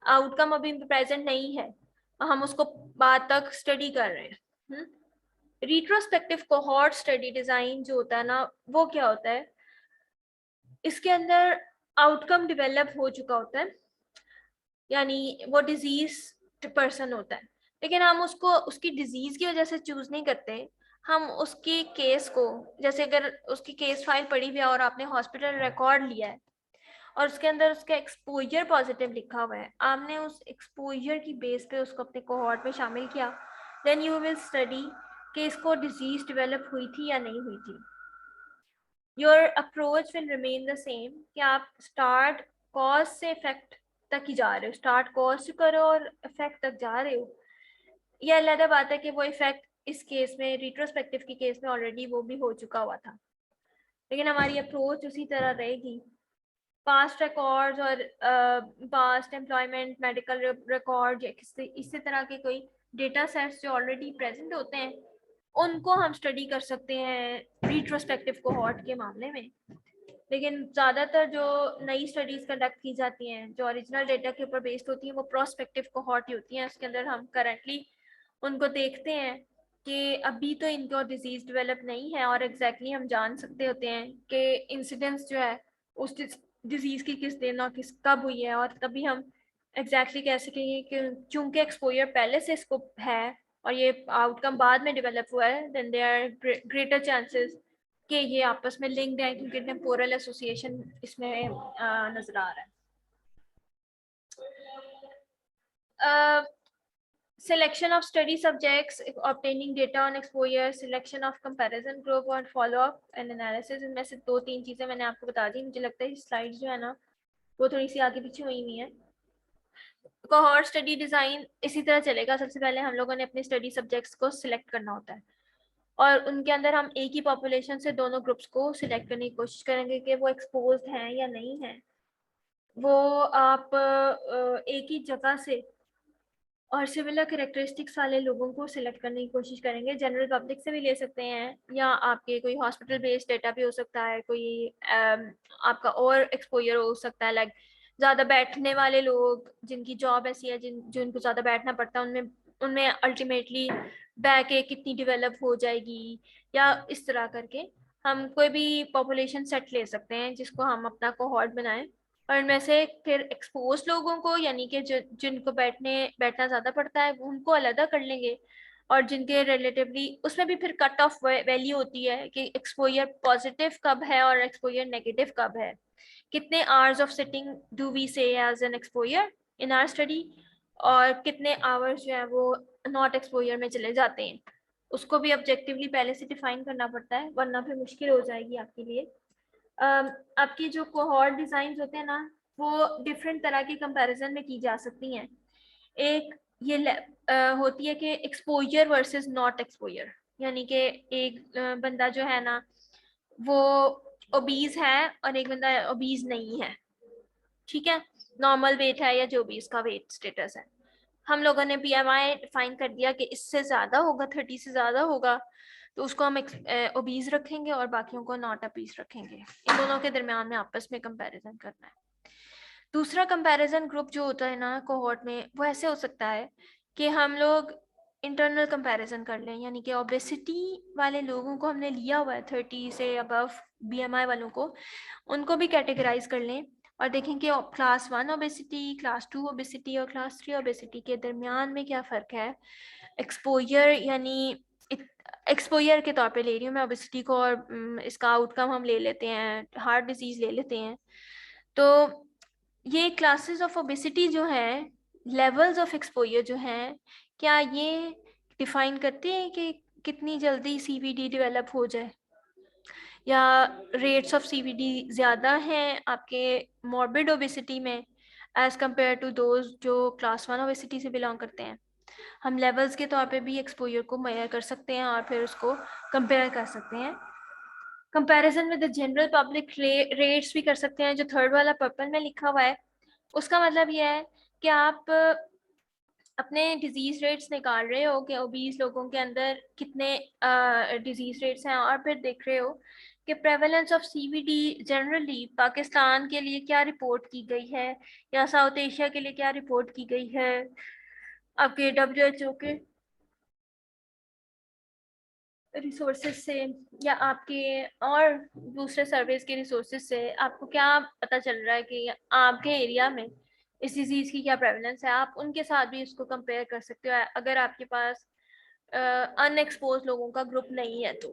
[SPEAKER 1] आउटकम अभी प्रेजेंट नहीं है, हम उसको बाद तक स्टडी कर रहे हैं। रिट्रोस्पेक्टिव कोहॉर्ट स्टडी डिजाइन जो होता है ना, वो क्या होता है, इसके अंदर आउटकम डेवलप हो चुका होता है, यानी वो डिजीज पर्सन होता है, लेकिन हम उसको उसकी डिजीज की वजह से चूज नहीं करते, हम उसकी केस को, जैसे अगर उसकी केस फाइल पड़ी हुई है और आपने हॉस्पिटल रिकॉर्ड लिया है और उसके अंदर उसका एक्सपोजर पॉजिटिव लिखा हुआ है, आपने उस एक्सपोजर की बेस पे उसको अपने कोहॉर्ट में शामिल किया, देन यू विल स्टडी कि इसको डिजीज डेवलप हुई थी या नहीं हुई थी। Your approach will remain the same कि आप स्टार्ट कॉज से इफेक्ट तक ही जा रहे हो, स्टार्ट कॉज से करो और इफेक्ट तक जा रहे हो। ये अलग बात है कि वो इफेक्ट इस केस में, रिट्रोस्पेक्टिव की केस में ऑलरेडी वो भी हो चुका हुआ था, लेकिन हमारी अप्रोच उसी तरह रहेगी। पास्ट रिकॉर्ड्स और पास्ट एम्प्लॉयमेंट, मेडिकल रिकॉर्ड, इसी तरह के कोई डेटा सेट्स जो ऑलरेडी प्रेजेंट होते हैं, उनको हम स्टडी कर सकते हैं रिट्रोस्पेक्टिव कोहॉर्ट के मामले में। लेकिन ज़्यादातर जो नई स्टडीज़ कंडक्ट की जाती हैं जो ओरिजिनल डेटा के ऊपर बेस्ड होती हैं, वो प्रोस्पेक्टिव कोहॉर्ट ही होती हैं। उसके अंदर हम करंटली उनको देखते हैं कि अभी तो इनको डिजीज़ डेवलप नहीं है, और एग्जैक्टली हम जान सकते होते हैं कि इंसिडेंस जो है उस डिजीज़ की किस दिन और किस कब हुई है, और तभी हम एग्जैक्टली कह सकेंगे कि चूंकि एक्सपोजर पहले से इसको है और ये आउटकम बाद में डेवलप हुआ है, then they are greater chances कि ये आपस में लिंक्ड है, क्योंकि टेम्पोरल एसोसिएशन इसमें नजर आ रहा है। Selection of study subjects, obtaining data on exposure, selection of comparison group और follow up and analysis, इनमें से 2-3 चीजें मैंने आपको बता दी। मुझे लगता है स्लाइड्स जो है ना वो थोड़ी सी आगे पीछे हुई हुई है। कोहॉर्ट स्टडी डिजाइन इसी तरह चलेगा। सबसे पहले हम लोगों ने अपने स्टडी सब्जेक्ट्स को सिलेक्ट करना होता है, और उनके अंदर हम एक ही पॉपुलेशन से दोनों ग्रुप्स को सिलेक्ट करने की कोशिश करेंगे कि वो एक्सपोज्ड हैं या नहीं है। वो आप एक ही जगह से और सिमिलर कैरेक्टरिस्टिक्स वाले लोगों को सिलेक्ट करने की कोशिश करेंगे। जनरल पब्लिक से भी ले सकते हैं, या आपके कोई हॉस्पिटल बेस्ड डेटा भी हो सकता है, कोई आपका और एक्सपोजर हो सकता है, लाइक ज़्यादा बैठने वाले लोग जिनकी जॉब ऐसी है जिनको ज़्यादा बैठना पड़ता है, उनमें उनमें अल्टीमेटली बैक एक कितनी डेवलप हो जाएगी, या इस तरह करके हम कोई भी पॉपुलेशन सेट ले सकते हैं जिसको हम अपना कोहॉर्ट बनाएं, और इनमें से फिर एक्सपोज लोगों को, यानी कि जिनको बैठना ज़्यादा पड़ता है, उनको अलग कर लेंगे, और जिनके रिलेटिवली उसमें भी फिर कट ऑफ वैल्यू होती है कि एक्सपोजर पॉजिटिव कब है और एक्सपोजर नेगेटिव कब है, कितने hours of sitting do we say as an exposure in our study, और कितने आवर्स जो है वो नॉट एक्सपोजर में चले जाते हैं। उसको भी ऑब्जेक्टिवली पहले से डिफाइन करना पड़ता है, वरना फिर मुश्किल हो जाएगी आपके लिए। आपकी जो कोहॉर्ट डिजाइन होते हैं ना, वो डिफरेंट तरह के कंपैरिजन में की जा सकती हैं। एक ये होती है कि एक्सपोजर वर्सेस नॉट एक्सपोजर, यानी कि एक बंदा जो है ना वो ओबीज है और एक बंदा ओबीज नहीं है, ठीक है, नॉर्मल वेट है या जो भी इसका वेट स्टेटस है। हम लोगों ने बीएमआई डिफाइन कर दिया कि इससे ज़्यादा होगा, 30 से ज़्यादा होगा तो उसको हम ओबीज रखेंगे और बाकियों को नॉट ओबीज रखेंगे। इन दोनों के दरमियान में आपस में कंपैरिजन करना है। दूसरा कंपैरिजन ग्रुप जो होता है ना कोहॉर्ट में, वो ऐसे हो सकता है कि हम लोग इंटरनल कंपैरिजन कर लें, यानी कि ओबेसिटी वाले लोगों को हमने लिया हुआ है 30 से अबव बीएमआई वालों को, उनको भी कैटेगराइज कर लें और देखें कि क्लास 1 ओबेसिटी, क्लास 2 ओबेसिटी और क्लास 3 ओबेसिटी के दरमियान में क्या फ़र्क है। एक्सपोजर, यानी एक्सपोजर के तौर पे ले रही हूँ मैं ओबेसिटी को, और इसका आउटकम हम ले लेते हैं हार्ट डिजीज़ ले लेते हैं। तो ये क्लासेस ऑफ ओबेसिटी जो है, लेवल्स ऑफ एक्सपोजर जो हैं, क्या ये डिफाइन करते हैं कि कितनी जल्दी सीवीडी डेवलप हो जाए, या रेट्स ऑफ सीवीडी ज़्यादा हैं आपके मॉर्बिड ओबेसिटी में एज कम्पेयर टू दोज जो क्लास 1 ओबेसिटी से बिलोंग करते हैं। हम लेवल्स के तौर पे भी एक्सपोजर को मेजर कर सकते हैं और फिर उसको कंपेयर कर सकते हैं। Comparison with the general public rates भी कर सकते हैं, जो थर्ड वाला पर्पल में लिखा हुआ है। उसका मतलब यह है कि आप अपने डिजीज रेट्स निकाल रहे हो कि ओबीस लोगों के अंदर कितने डिजीज रेट्स हैं, और फिर देख रहे हो कि prevalence of CVD generally Pakistan के लिए क्या रिपोर्ट की गई है या साउथ एशिया के लिए क्या रिपोर्ट की गई है आपके WHO के रिसोर्सेज से या आपके और दूसरे सर्विस के रिसोर्सेज से आपको क्या पता चल रहा है कि आपके एरिया में इस डिजीज की क्या प्रेवलेंस है। आप उनके साथ भी इसको कंपेयर कर सकते हो अगर आपके पास अनएक्सपोज लोगों का ग्रुप नहीं है तो।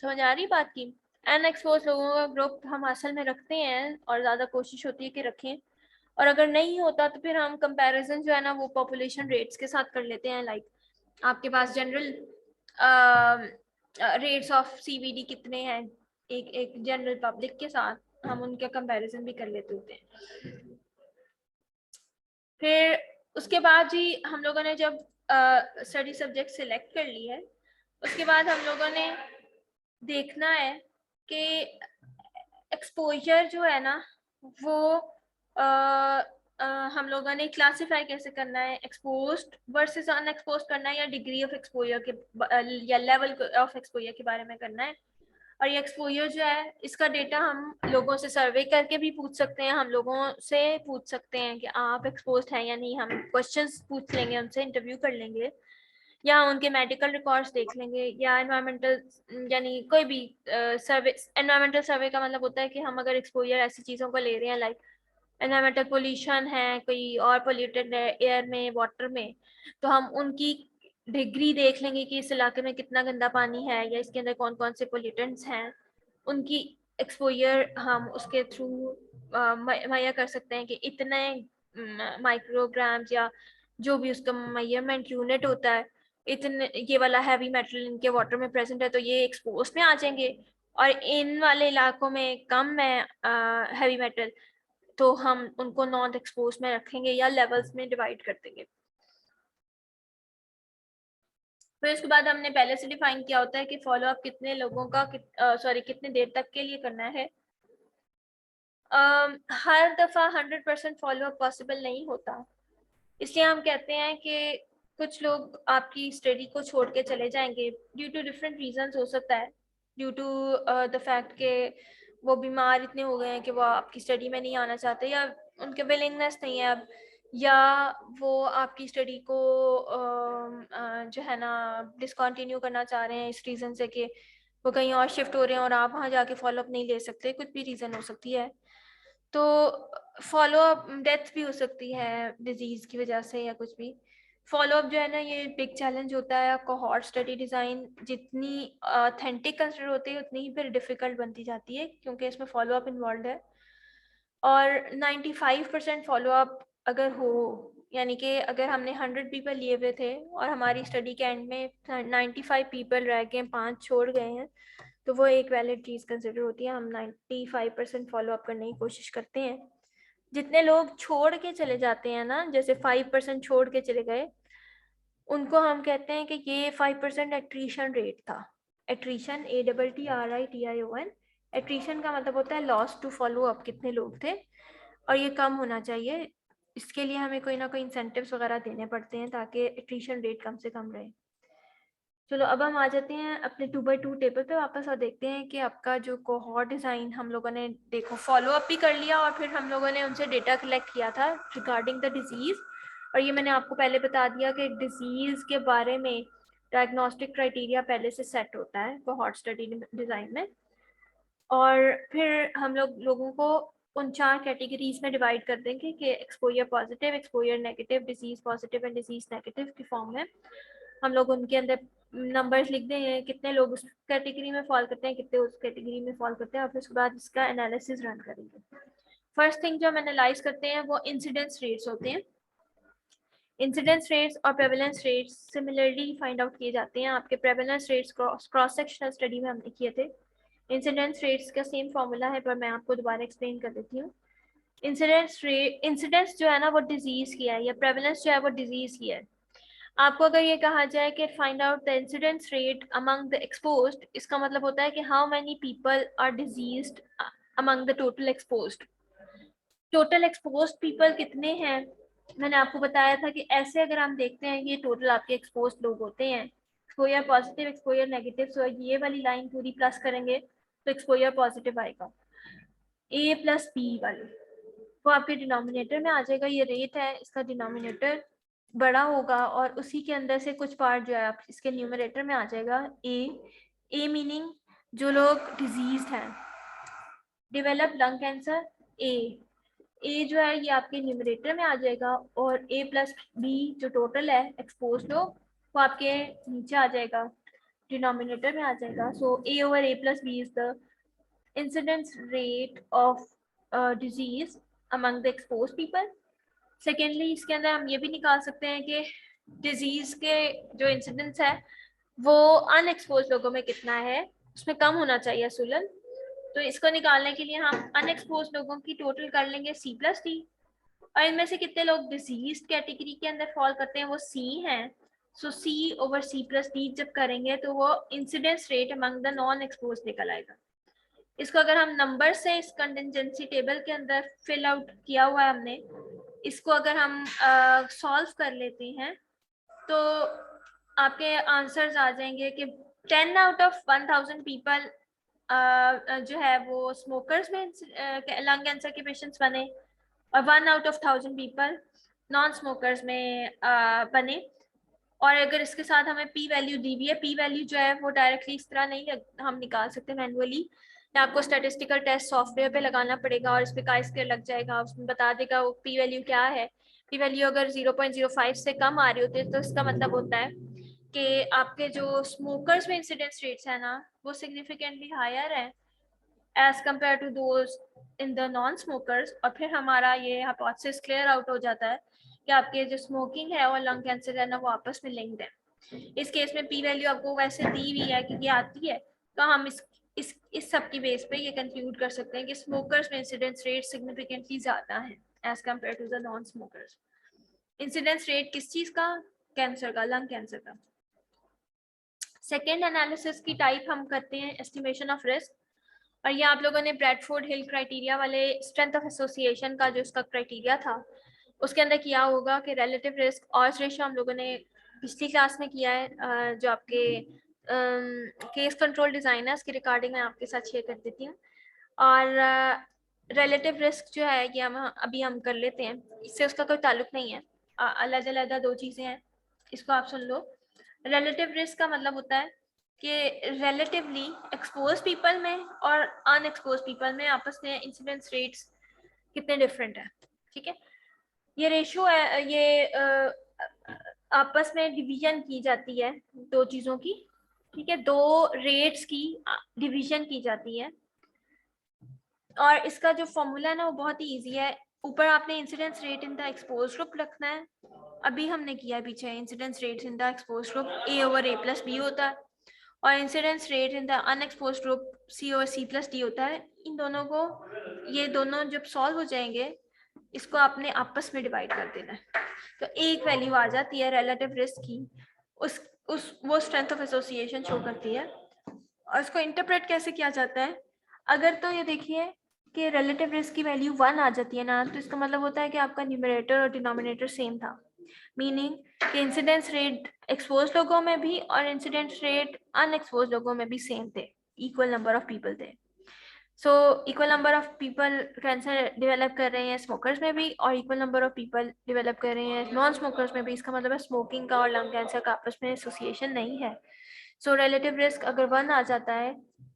[SPEAKER 1] समझ आ रही बात की? अनएक्सपोज लोगों का ग्रुप हम असल में रखते हैं और ज़्यादा कोशिश होती है कि रखें, और अगर नहीं होता तो फिर हम कंपैरिजन जो है ना वो पॉपुलेशन रेट्स के साथ कर लेते हैं। लाइक आपके पास जनरल रेट्स ऑफ सीवीडी कितने हैं एक एक जनरल पब्लिक के साथ, हम उनका कंपैरिजन भी कर लेते होते हैं। फिर उसके बाद जी हम लोगों ने जब स्टडी सब्जेक्ट सिलेक्ट कर ली है, उसके बाद हम लोगों ने देखना है कि एक्सपोजर जो है ना वो हम लोगों ने क्लासिफाई कैसे करना है, एक्सपोज्ड वर्सेस अनएक्सपोज्ड करना है या डिग्री ऑफ एक्सपोजर के या लेवल ऑफ एक्सपोजर के बारे में करना है। और ये एक्सपोजर जो है इसका डेटा हम लोगों से सर्वे करके भी पूछ सकते हैं, हम लोगों से पूछ सकते हैं कि आप एक्सपोज्ड हैं या नहीं, हम क्वेश्चंस पूछ लेंगे उनसे, इंटरव्यू कर लेंगे या उनके मेडिकल रिकॉर्ड्स देख लेंगे या एनवायरमेंटल यानी कोई भी सर्वे। एनवायरमेंटल सर्वे का मतलब होता है कि हम अगर एक्सपोजर ऐसी चीज़ों को ले रहे हैं लाइक एनवायरमेंटल पोल्यूशन है, कोई और पोल्यूटेड है एयर में वाटर में, तो हम उनकी डिग्री देख लेंगे कि इस इलाके में कितना गंदा पानी है या इसके अंदर कौन कौन से पोल्यूटेंट्स हैं, उनकी एक्सपोजर हम उसके थ्रू मुहैया कर सकते हैं कि इतने माइक्रोग्राम्स या जो भी उसका मेजरमेंट यूनिट होता है, इतने ये वाला हैवी मेटल इनके वाटर में प्रेजेंट है तो ये एक्सपोज में आ जाएंगे, और इन वाले इलाकों में कम है हैवी मेटल तो हम उनको नॉन एक्सपोज में रखेंगे या लेवल्स में डिवाइड कर देंगे। फिर उसके बाद हमने पहले से डिफाइन किया होता है कि फॉलो अप कितने लोगों का कितने देर तक के लिए करना है। हर दफ़ा 100% फॉलो अप पॉसिबल नहीं होता, इसलिए हम कहते हैं कि कुछ लोग आपकी स्टडी को छोड़ के चले जाएंगे ड्यू टू डिफरेंट रीजंस। हो सकता है ड्यू टू द फैक्ट के वो बीमार इतने हो गए हैं कि वो आपकी स्टडी में नहीं आना चाहते या उनके विलिंगनेस नहीं है अब, या वो आपकी स्टडी को जो है ना डिसकंटिन्यू करना चाह रहे हैं इस रीज़न से कि वो कहीं और शिफ्ट हो रहे हैं और आप वहाँ जाके फॉलो अप नहीं ले सकते, कुछ भी रीज़न हो सकती है। तो फॉलो अप डेथ भी हो सकती है डिजीज की वजह से या कुछ भी। फॉलो अप जो है ना ये बिग चैलेंज होता है। कोहॉर्ट स्टडी डिज़ाइन जितनी ऑथेंटिक कंसिडर होती है उतनी ही फिर डिफ़िकल्ट बनती जाती है क्योंकि इसमें फॉलो अप इन्वॉल्व है। और 95% फॉलो अप अगर हो, यानी कि अगर हमने 100 पीपल लिए हुए थे और हमारी स्टडी के एंड में 95 पीपल रह गए, 5 छोड़ गए हैं, तो वो एक वैलिड चीज़ कंसिडर होती है। हम 95% फॉलो अप करने की कोशिश करते हैं। जितने लोग छोड़ के चले जाते हैं ना, जैसे 5% छोड़ के चले गए, उनको हम कहते हैं कि ये 5% एट्रीशन रेट था। एट्रीशन ATTRITION, एट्रीशन का मतलब होता है लॉस टू फॉलो अप, कितने लोग थे, और ये कम होना चाहिए। इसके लिए हमें कोई ना कोई इंसेंटिव्स वगैरह देने पड़ते हैं ताकि एट्रीशन रेट कम से कम रहे। चलो अब हम आ जाते हैं अपने 2x2 टेबल पे वापस और देखते हैं कि आपका जो कोहॉर्ट डिज़ाइन हम लोगों ने देखो फॉलो अप भी कर लिया और फिर हम लोगों ने उनसे डेटा कलेक्ट किया था रिगार्डिंग द डिजीज़। और ये मैंने आपको पहले बता दिया कि डिजीज़ के बारे में डायग्नोस्टिक क्राइटेरिया पहले से सेट होता है कोहॉर्ट स्टडी डिज़ाइन में। और फिर हम लोगों को उन 4 कैटेगरीज में डिवाइड कर देंगे कि exposure positive, exposure negative, disease positive and disease negative की फॉर्म में हम लोग उनके अंदर नंबर्स लिख दें, कितने लोग उस कैटेगरी में फॉल करते हैं, कितने उस कैटेगरी में फॉल करते हैं, और फिर उसके बाद इसका एनालिसिस रन करेंगे। फर्स्ट थिंग जो हम एनालाइज करते हैं वो इंसिडेंस रेट्स होते हैं। इंसिडेंस रेट्स और prevalence rates similarly find out किए जाते हैं। आपके prevalence rates cross sectional study में हमने किए थे। इंसिडेंस रेट्स का सेम फॉर्मूला है पर मैं आपको दोबारा एक्सप्लेन कर देती हूँ। इंसिडेंस जो है ना वो डिजीज की है या प्रेवलेंस जो है वो डिजीज की है। आपको अगर ये कहा जाए कि find out the incidence rate among the exposed, इसका मतलब होता है कि how many people are diseased among the total exposed. Total exposed people कितने हैं मैंने आपको बताया था कि ऐसे अगर हम देखते हैं ये टोटल आपके एक्सपोज लोग होते हैं, एक्सपोजर पॉजिटिव एक्सपोजर नेगेटिव, सो ये वाली लाइन पूरी प्लस करेंगे तो एक्सपोजर पॉजिटिव आएगा, ए प्लस बी वाली वो आपके डिनोमिनेटर में आ जाएगा। ये रेट है, इसका डिनोमिनेटर बड़ा होगा और उसी के अंदर से कुछ पार्ट जो है आप इसके न्यूमरेटर में आ जाएगा। ए मीनिंग जो लोग डिजीज हैं, डेवलप लंग कैंसर, ए जो है ये आपके न्यूमरेटर में आ जाएगा और ए प्लस बी जो टोटल है एक्सपोज लोग वो आपके नीचे आ जाएगा, डिनोमिनेटर में आ जाएगा। So A over A plus B is the incidence rate of disease among the exposed people. Secondly, इसके अंदर हम ये भी निकाल सकते हैं कि डिजीज के जो इंसिडेंस है वो अनएक्सपोज लोगों में कितना है, उसमें कम होना चाहिए सुलन। तो इसको निकालने के लिए हम अनएक्सपोज लोगों की टोटल कर लेंगे सी प्लस डी, और इनमें से कितने लोग डिजीज कैटेगरी के अंदर फॉल करते हैं वो सी हैं। सो सी ओवर सी प्लस डी जब करेंगे तो वो incidence rate among the non expose निकल आएगा। इसको अगर हम नंबर से इस कंटिजेंसी टेबल के अंदर फिल आउट किया हुआ है हमने, इसको अगर हम सॉल्व कर लेते हैं तो आपके आंसर्स आ जाएंगे कि 10 आउट ऑफ 1000 पीपल जो है वो स्मोकर्स में लंग कैंसर के पेशेंट्स बने और 1 out of 1000 people non smokers में बने। और अगर इसके साथ हमें पी वैल्यू दी हुई है, पी वैल्यू जो है वो डायरेक्टली इस तरह नहीं हम निकाल सकते मैनुअली, आपको स्टैटिस्टिकल टेस्ट सॉफ्टवेयर पे लगाना पड़ेगा और इस पे काई स्क्वायर लग जाएगा, उसमें बता देगा वो पी वैल्यू क्या है। पी वैल्यू अगर 0.05 से कम आ रही होती है तो इसका मतलब होता है कि आपके जो स्मोकर्स में इंसिडेंस रेट्स है ना वो सिग्निफिकेंटली हायर है as compared to those in the non smokers. और फिर हमारा ये हाइपोथेसिस क्लियर आउट हो जाता है कि आपके जो स्मोकिंग है और लंग कैंसर है ना वो आपस में लिंक्ड है। इस केस में पी वैल्यू आपको वैसे दी हुई है क्योंकि आती है, तो हम इस सब की बेस पे ये कंक्लूड कर सकते हैं कि स्मोकर्स में इंसिडेंस रेट सिग्निफिकेंटली ज्यादा है as compared to the non smokers. Incidence rate किस चीज का? कैंसर का, लंग कैंसर का। सेकेंड एनालिसिस की टाइप हम करते हैं एस्टिमेशन ऑफ रिस्क, और ये आप लोगों ने ब्रैडफोर्ड हिल क्राइटेरिया वाले स्ट्रेंथ ऑफ एसोसिएशन का जो इसका क्राइटेरिया था उसके अंदर किया होगा कि रिलेटिव रिस्क ऑड्स रेशियो हम लोगों ने पिछली क्लास में किया है, जो आपके केस कंट्रोल डिजाइनर्स की रिकॉर्डिंग मैं आपके साथ शेयर कर देती हूँ। और रिलेटिव रिस्क जो है ये हम अभी हम कर लेते हैं, इससे उसका कोई ताल्लुक नहीं है, अलग अलग दो चीजें हैं, इसको आप सुन लो। रिलेटिव रिस्क का मतलब होता है कि रिलेटिवली एक्सपोज पीपल में और अनएक्सपोज पीपल में आपस में इंसिडेंस रेट्स कितने डिफरेंट है। ठीक है, ये रेशियो है, ये आपस में डिवीजन की जाती है दो चीजों की। ठीक है, दो रेट्स की डिवीजन की जाती है और इसका जो फॉर्मूला है ना वो बहुत ही इजी है। ऊपर आपने incidence rate in the exposed group रखना है, अभी हमने किया है पीछे incidence rate in the exposed group A over A plus B होता है, और incidence rate in the unexposed group C over C plus D होता है। इन दोनों को, ये दोनों जब सॉल्व हो जाएंगे इसको आपने आपस में डिवाइड कर देना है, तो एक वैल्यू आ जाती है रिलेटिव रिस्क की, उस वो स्ट्रेंथ ऑफ एसोसिएशन शो करती है। और इसको इंटरप्रेट कैसे किया जाता है, अगर तो ये देखिए कि रिलेटिव रिस्क की वैल्यू 1 आ जाती है ना, तो इसका मतलब होता है कि आपका न्यूमरेटर और डिनोमिनेटर सेम था, मीनिंग कि इंसिडेंस रेट एक्सपोज लोगों में भी और इंसिडेंस रेट अनएक्सपोज लोगों में भी सेम थे, इक्वल नंबर ऑफ पीपल थे। So equal number of people cancer develop कर रहे हैं स्मोकर्स में भी और equal number of people develop कर रहे हैं नॉन स्मोकर्स में भी। इसका मतलब है स्मोकिंग का और लंग कैंसर का आपस में एसोसिएशन नहीं है। सो रिलेटिव रिस्क अगर 1 आ जाता है,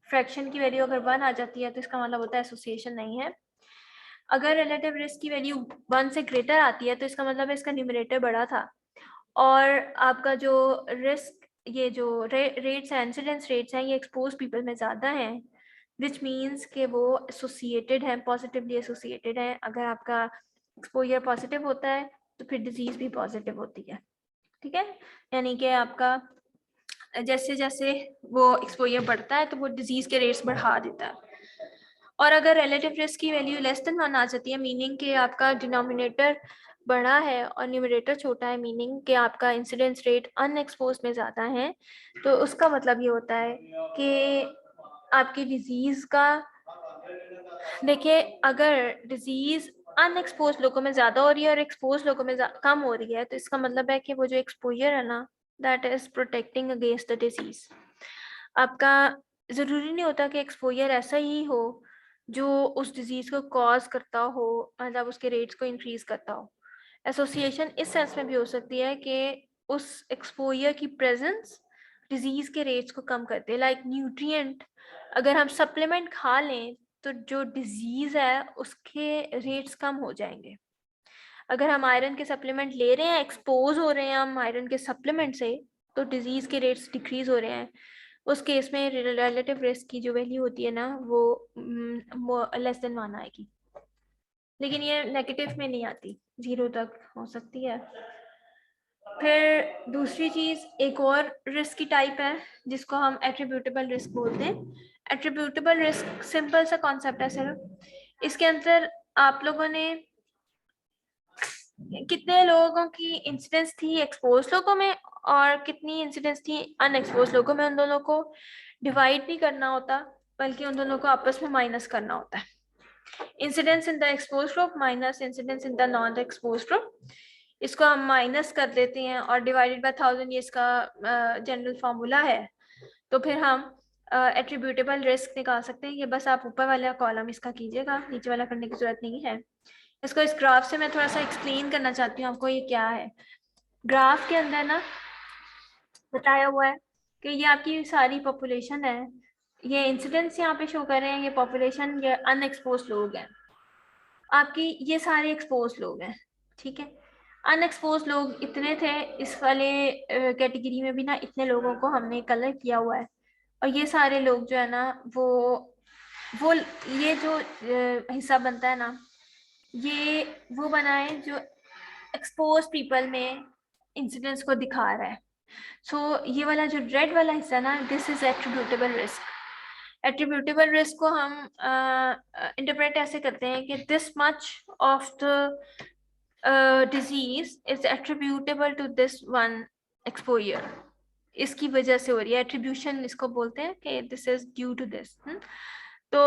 [SPEAKER 1] फ्रैक्शन की वैल्यू अगर 1 आ जाती है तो इसका मतलब होता है एसोसिएशन नहीं है। अगर रिलेटिव रिस्क की वैल्यू 1 से ग्रेटर आती है तो इसका मतलब है इसका न्यूमरेटर बड़ा था और आपका जो रिस्क, ये जो रेट्स हैं, इंसिडेंस रेट्स हैं, ये एक्सपोज पीपल में ज़्यादा हैं, विच मीन्स कि वो एसोसिएटेड हैं, पॉजिटिवली एसोसिएटेड हैं। अगर आपका एक्सपोजर पॉजिटिव होता है तो फिर डिजीज भी पॉजिटिव होती है। ठीक है, यानी कि आपका जैसे जैसे वो एक्सपोजर बढ़ता है तो वो डिजीज के रेट्स बढ़ा देता है। और अगर रिलेटिव रिस्क की वैल्यू लेस देन 1 आ जाती है, मीनिंग कि आपका डिनोमिनेटर बड़ा है और न्यूमरेटर छोटा है, मीनिंग कि आपका इंसिडेंस रेट अनएक्सपोज में ज़्यादा है, तो उसका मतलब ये होता है कि आपकी डिजीज का, देखिए अगर डिजीज अनएक्सपोज लोगों में ज़्यादा हो रही है और एक्सपोज लोगों में कम हो रही है, तो इसका मतलब है कि वो जो एक्सपोजर है ना, that is protecting against the disease. आपका ज़रूरी नहीं होता कि एक्सपोजर ऐसा ही हो जो उस डिजीज़ को कॉज करता हो, मतलब उसके रेट्स को इंक्रीज करता हो। एसोसिएशन इस सेंस में भी हो सकती है कि उस एक्सपोजर की प्रेजेंस डिजीज़ के रेट्स को कम करते हैं। लाइक न्यूट्रिएंट, अगर हम सप्लीमेंट खा लें तो जो डिजीज़ है उसके रेट्स कम हो जाएंगे। अगर हम आयरन के सप्लीमेंट ले रहे हैं, एक्सपोज हो रहे हैं हम आयरन के सप्लीमेंट से, तो डिजीज़ के रेट्स डिक्रीज हो रहे हैं। उस केस में रिलेटिव रिस्क की जो वैल्यू होती है ना, वो लेस देन 1 आएगी, लेकिन ये नेगेटिव में नहीं आती, 0 तक हो सकती है। फिर दूसरी चीज़, एक और रिस्क की टाइप है जिसको हम एट्रीब्यूटेबल रिस्क बोलते हैं। एट्रीब्यूटेबल रिस्क सिंपल सा कॉन्सेप्ट है सिर्फ, इसके अंदर आप लोगों ने कितने लोगों की इंसिडेंस थी एक्सपोज लोगों में और कितनी इंसिडेंस थी अनएक्सपोज लोगों में, उन दोनों को डिवाइड नहीं करना होता, बल्कि उन दोनों को आपस में माइनस करना होता है। Incidence in the exposed group minus incidence in the non expose group, इसको हम माइनस कर देते हैं और डिवाइडेड बाय 1000, ये इसका जनरल फार्मूला है। तो फिर हम एट्रीब्यूटेबल रिस्क निकाल सकते हैं। ये बस आप ऊपर वाला कॉलम इसका कीजिएगा, नीचे वाला करने की जरूरत नहीं है। इसको इस ग्राफ से मैं थोड़ा सा एक्सप्लेन करना चाहती हूँ आपको, ये क्या है। ग्राफ के अंदर ना बताया हुआ है कि ये आपकी सारी पॉपुलेशन है, ये इंसिडेंट्स यहाँ पे शो कर रहे हैं, ये पॉपुलेशन, ये अनएक्सपोज लोग हैं आपकी, ये सारे एक्सपोज लोग हैं, ठीक है। अनएक्सपोज लोग इतने थे, इस वाले कैटेगरी में भी ना इतने लोगों को हमने कलर किया हुआ है, और ये सारे लोग जो है ना वो ये जो हिस्सा बनता है ना, ये वो बनाए जो एक्सपोज पीपल में इंसिडेंट्स को दिखा रहा है। सो ये वाला जो रेड वाला हिस्सा ना, this is attributable risk. Attributable risk को हम इंटरप्रेट ऐसे करते हैं कि this much of the disease is attributable to this one exposure, इसकी वजह से हो रही है, एट्रीब्यूशन इसको बोलते हैं कि this is due to this. तो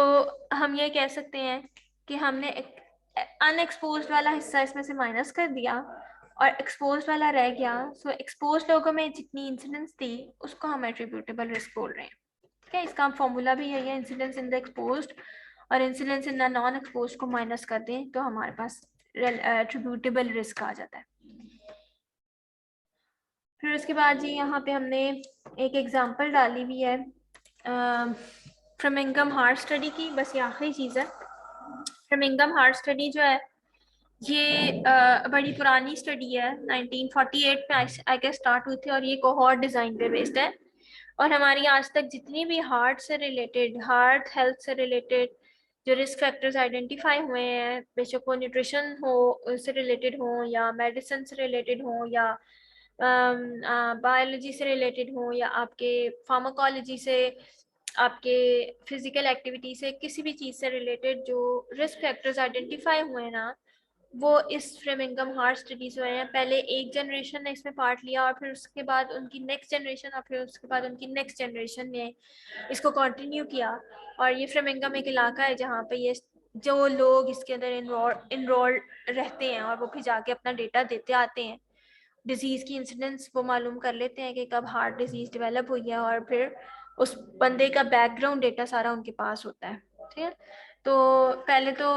[SPEAKER 1] हम ये कह सकते हैं कि हमने अनएक्सपोज्ड वाला हिस्सा इसमें से माइनस कर दिया और एक्सपोज्ड वाला रह गया। सो एक्सपोज्ड लोगों में जितनी इंसिडेंस थी उसको हम एट्रीब्यूटेबल रिस्क बोल रहे हैं, ठीक है। इसका फॉर्मूला भी यही है, इंसिडेंस इन द एक्सपोज्ड और incidence in the non exposed को माइनस कर दें तो हमारे पास एट्रीब्यूटेबल रिस्क आ जाता है। फिर उसके बाद जी यहाँ पे हमने एक एग्जांपल डाली हुई है फ्रेमिंगम हार्ट स्टडी की, बस ये आखिरी चीज़ है। फ्रेमिंगम हार्ट स्टडी जो है ये बड़ी पुरानी स्टडी है, 1948 में आई गेस स्टार्ट हुई थी, और ये कोहॉर्ट डिज़ाइन पे बेस्ड है। और हमारी आज तक जितनी भी हार्ट से रिलेटेड, हार्ट हेल्थ से रिलेटेड जो रिस्क फैक्टर्स आइडेंटिफाई हुए हैं, बेशक वो न्यूट्रिशन हो से रिलेटेड हो या मेडिसिन से रिलेटेड हो या बायोलॉजी से रिलेटेड हो या आपके फार्माकोलॉजी से, आपके फिजिकल एक्टिविटी से, किसी भी चीज़ से रिलेटेड जो रिस्क फैक्टर्स आइडेंटिफाई हुए हैं ना, वो इस फ्रेमिंगम हार्ट स्टडीज हुए हैं। पहले एक जनरेशन ने इसमें पार्ट लिया और फिर उसके बाद उनकी नेक्स्ट जनरेशन और फिर उसके बाद उनकी नेक्स्ट जनरेशन ने इसको कंटिन्यू किया। और ये फ्रेमिंगम एक इलाका है जहाँ पे ये जो लोग इसके अंदर इनरोल्ड रहते हैं और वो फिर जाके अपना डेटा देते आते हैं, डिजीज़ की इंसिडेंस वो मालूम कर लेते हैं कि कब हार्ट डिजीज़ डेवलप हुई है, और फिर उस बंदे का बैकग्राउंड डेटा सारा उनके पास होता है, ठीक है। तो पहले तो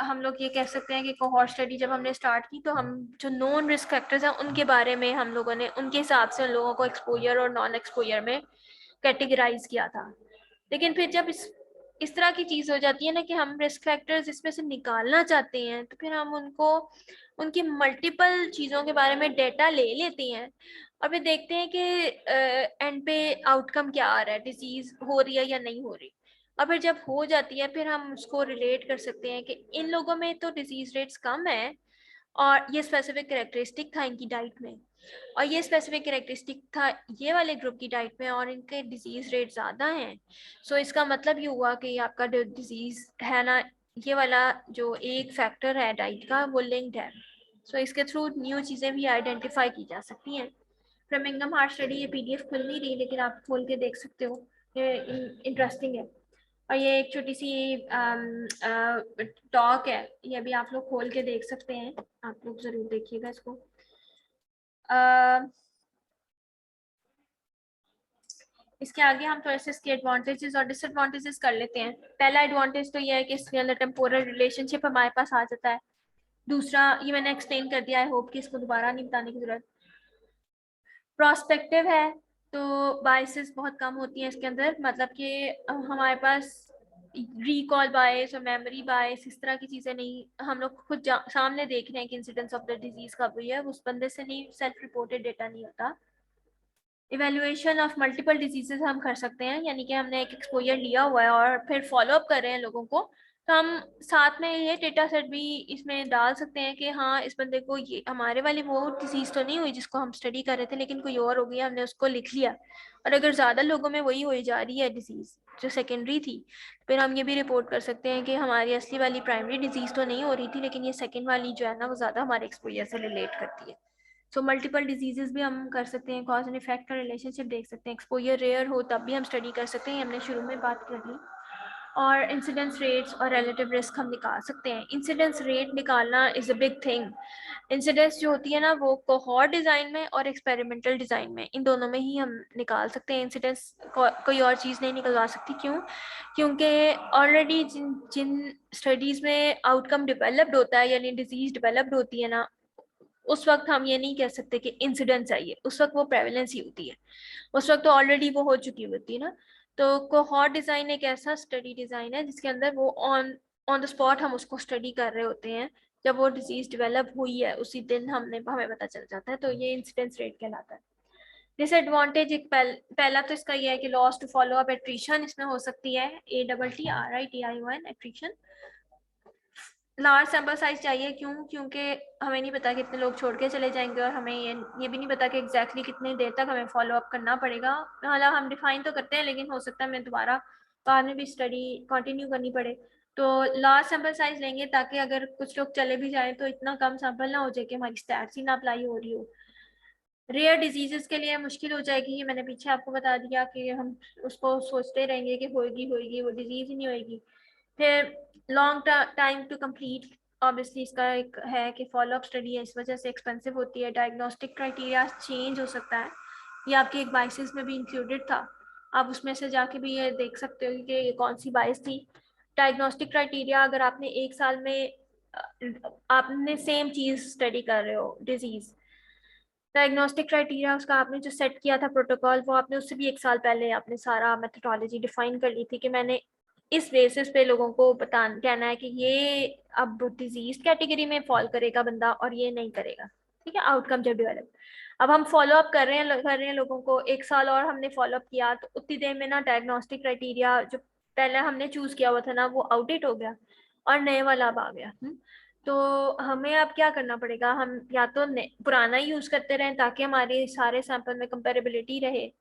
[SPEAKER 1] हम लोग ये कह सकते हैं कि कोहॉर्ट स्टडी जब हमने स्टार्ट की तो हम जो नॉन रिस्क फैक्टर्स हैं उनके बारे में हम लोगों ने उनके हिसाब से उन लोगों को एक्सपोजर और नॉन एक्सपोजर में कैटेगराइज किया था। लेकिन फिर जब इस तरह की चीज़ हो जाती है ना कि हम रिस्क फैक्टर्स इसमें से निकालना चाहते हैं, तो फिर हम उनको उनकी मल्टीपल चीज़ों के बारे में डेटा ले लेते हैं और फिर देखते हैं कि एंड पे आउटकम क्या आ रहा है, डिजीज़ हो रही है या नहीं हो रही। और फिर जब हो जाती है फिर हम उसको रिलेट कर सकते हैं कि इन लोगों में तो डिजीज़ रेट्स कम है और ये स्पेसिफिक कैरेक्टरिस्टिक था इनकी डाइट में, और ये स्पेसिफिक कैरेक्टरिस्टिक था ये वाले ग्रुप की डाइट में, और इनके डिजीज़ रेट ज़्यादा हैं। सो इसका मतलब ये हुआ कि आपका जो डिजीज़ है ना, ये वाला जो एक फैक्टर है डाइट का, वो लिंक्ड है। सो इसके थ्रू न्यू चीज़ें भी आइडेंटिफाई की जा सकती हैं। फ्रेमिंगम हार्ट स्टडी, ये PDF खुल नहीं रही लेकिन आप खोल के देख सकते हो, ये इंटरेस्टिंग है। और ये एक छोटी सी टॉक है, ये भी आप लोग खोल के देख सकते हैं, आप लोग जरूर देखिएगा इसको। इसके आगे हम थोड़े से इसके एडवांटेजेस और डिसएडवांटेजेस कर लेते हैं। पहला एडवांटेज तो ये है कि इसके अंदर टेम्पोरल रिलेशनशिप हमारे पास आ जाता है। दूसरा, ये मैंने एक्सप्लेन कर दिया, आई होप कि इसको दोबारा नहीं बताने की जरूरत। प्रोस्पेक्टिव है तो बायसेस बहुत कम होती हैं इसके अंदर, मतलब कि हमारे पास रिकॉल बायस और मेमोरी बायस इस तरह की चीजें नहीं, हम लोग खुद सामने देख रहे हैं कि इंसिडेंस ऑफ द डिजीज कब हुई है, उस बंदे से नहीं, सेल्फ रिपोर्टेड डेटा नहीं होता। इवेल्युएशन ऑफ मल्टीपल डिजीजेस हम कर सकते हैं, यानी कि हमने एक एक्सपोजर लिया हुआ है और फिर फॉलो अप कर रहे हैं लोगों को, तो हम साथ में ये डेटा सेट भी इसमें डाल सकते हैं कि हाँ इस बंदे को ये हमारे वाली वो डिजीज तो नहीं हुई जिसको हम स्टडी कर रहे थे, लेकिन कोई और हो गई, हमने उसको लिख लिया। और अगर ज़्यादा लोगों में वही हो जा रही है डिजीज जो सेकेंडरी थी, फिर हम ये भी रिपोर्ट कर सकते हैं कि हमारी असली वाली प्राइमरी डिजीज तो नहीं हो रही थी, लेकिन ये सेकेंड वाली जो है ना वो ज़्यादा हमारे एक्सपोजर से रिलेट करती है। सो मल्टीपल डिजीजेस भी हम कर सकते हैं, कॉज एंड इफेक्ट का रिलेशनशिप देख सकते हैं, एक्सपोजर रेयर हो तब भी हम स्टडी कर सकते हैं, हमने शुरू में बात कर ली। और इंसिडेंस रेट्स और रिलेटिव रिस्क हम निकाल सकते हैं। इंसिडेंस रेट निकालना is a big thing. Incidence जो होती है ना वो कोहॉर्ट डिजाइन में और एक्सपेरिमेंटल डिजाइन में, इन दोनों में ही हम निकाल सकते हैं। इंसिडेंस कोई और चीज़ नहीं निकलवा सकती। क्यों? क्योंकि ऑलरेडी जिन जिन स्टडीज़ में आउटकम डेवलप्ड होता है, यानी डिजीज डेवलप्ड होती है ना, उस वक्त हम ये नहीं कह सकते कि इंसिडेंस चाहिए, उस वक्त वो प्रेवलेंस ही होती है, उस वक्त तो ऑलरेडी वो हो चुकी होती है ना। तो कोहॉर्ट डिजाइन एक ऐसा स्टडी डिजाइन है जिसके अंदर वो ऑन ऑन द स्पॉट हम उसको स्टडी कर रहे होते हैं, जब वो डिजीज डेवलप हुई है उसी दिन हमें पता चल जाता है, तो ये इंसिडेंस रेट कहलाता है। डिसएडवांटेज एक पहला तो इसका ये है कि loss to follow up attrition इसमें हो सकती है, ATTRITION attrition. Large sample size चाहिए, क्यों? क्योंकि हमें नहीं पता कितने लोग छोड़ के चले जाएंगे, और हमें ये भी नहीं पता कि एग्जैक्टली कितनी देर तक हमें फॉलो अप करना पड़ेगा। हालांकि हम डिफाइन तो करते हैं, लेकिन हो सकता है हमें दोबारा बाद में भी स्टडी कंटिन्यू करनी पड़े। तो लार्ज सैंपल साइज लेंगे ताकि अगर कुछ लोग चले भी जाएं तो इतना कम सैंपल ना हो जाए कि हमारी स्टैट्स ही ना अप्लाई हो रही हो। रेयर डिजीजेस के लिए मुश्किल हो जाएगी, ये मैंने पीछे आपको बता दिया कि हम उसको सोचते रहेंगे कि होएगी होएगी, वो डिजीज ही नहीं होएगी। फिर long time to complete, obviously इसका एक है कि फॉलो अप स्टडी है, इस वजह से एक्सपेंसिव होती है। डायग्नोस्टिक क्राइटेरिया चेंज हो सकता है, ये आपकी एक बाइसिस में भी इंक्लूडेड था, आप उसमें से जाके भी ये देख सकते हो कि ये कौन सी बाइस थी। डायग्नोस्टिक क्राइटेरिया, अगर आपने एक साल में आपने सेम चीज स्टडी कर रहे हो डिजीज, डायग्नोस्टिक क्राइटेरिया उसका आपने जो सेट किया था प्रोटोकॉल, वो आपने उससे भी एक साल पहले आपने सारा मेथोडोलॉजी डिफाइन कर ली थी कि मैंने इस बेसिस पे लोगों को बता कहना है कि ये अब डिजीज कैटेगरी में फॉल करेगा बंदा और ये नहीं करेगा। ठीक है, आउटकम जब डेवलप, अब हम फॉलो अप कर रहे हैं लोगों को, एक साल और हमने फॉलो अप किया, तो उतनी देर में ना डायग्नोस्टिक क्राइटेरिया जो पहले हमने चूज किया हुआ था ना वो आउटडेट हो गया और नए वाला अब आ गया। तो हमें अब क्या करना पड़ेगा, हम या तो पुराना यूज करते रहें ताकि हमारे सारे सैंपल में कंपेरेबिलिटी रहे,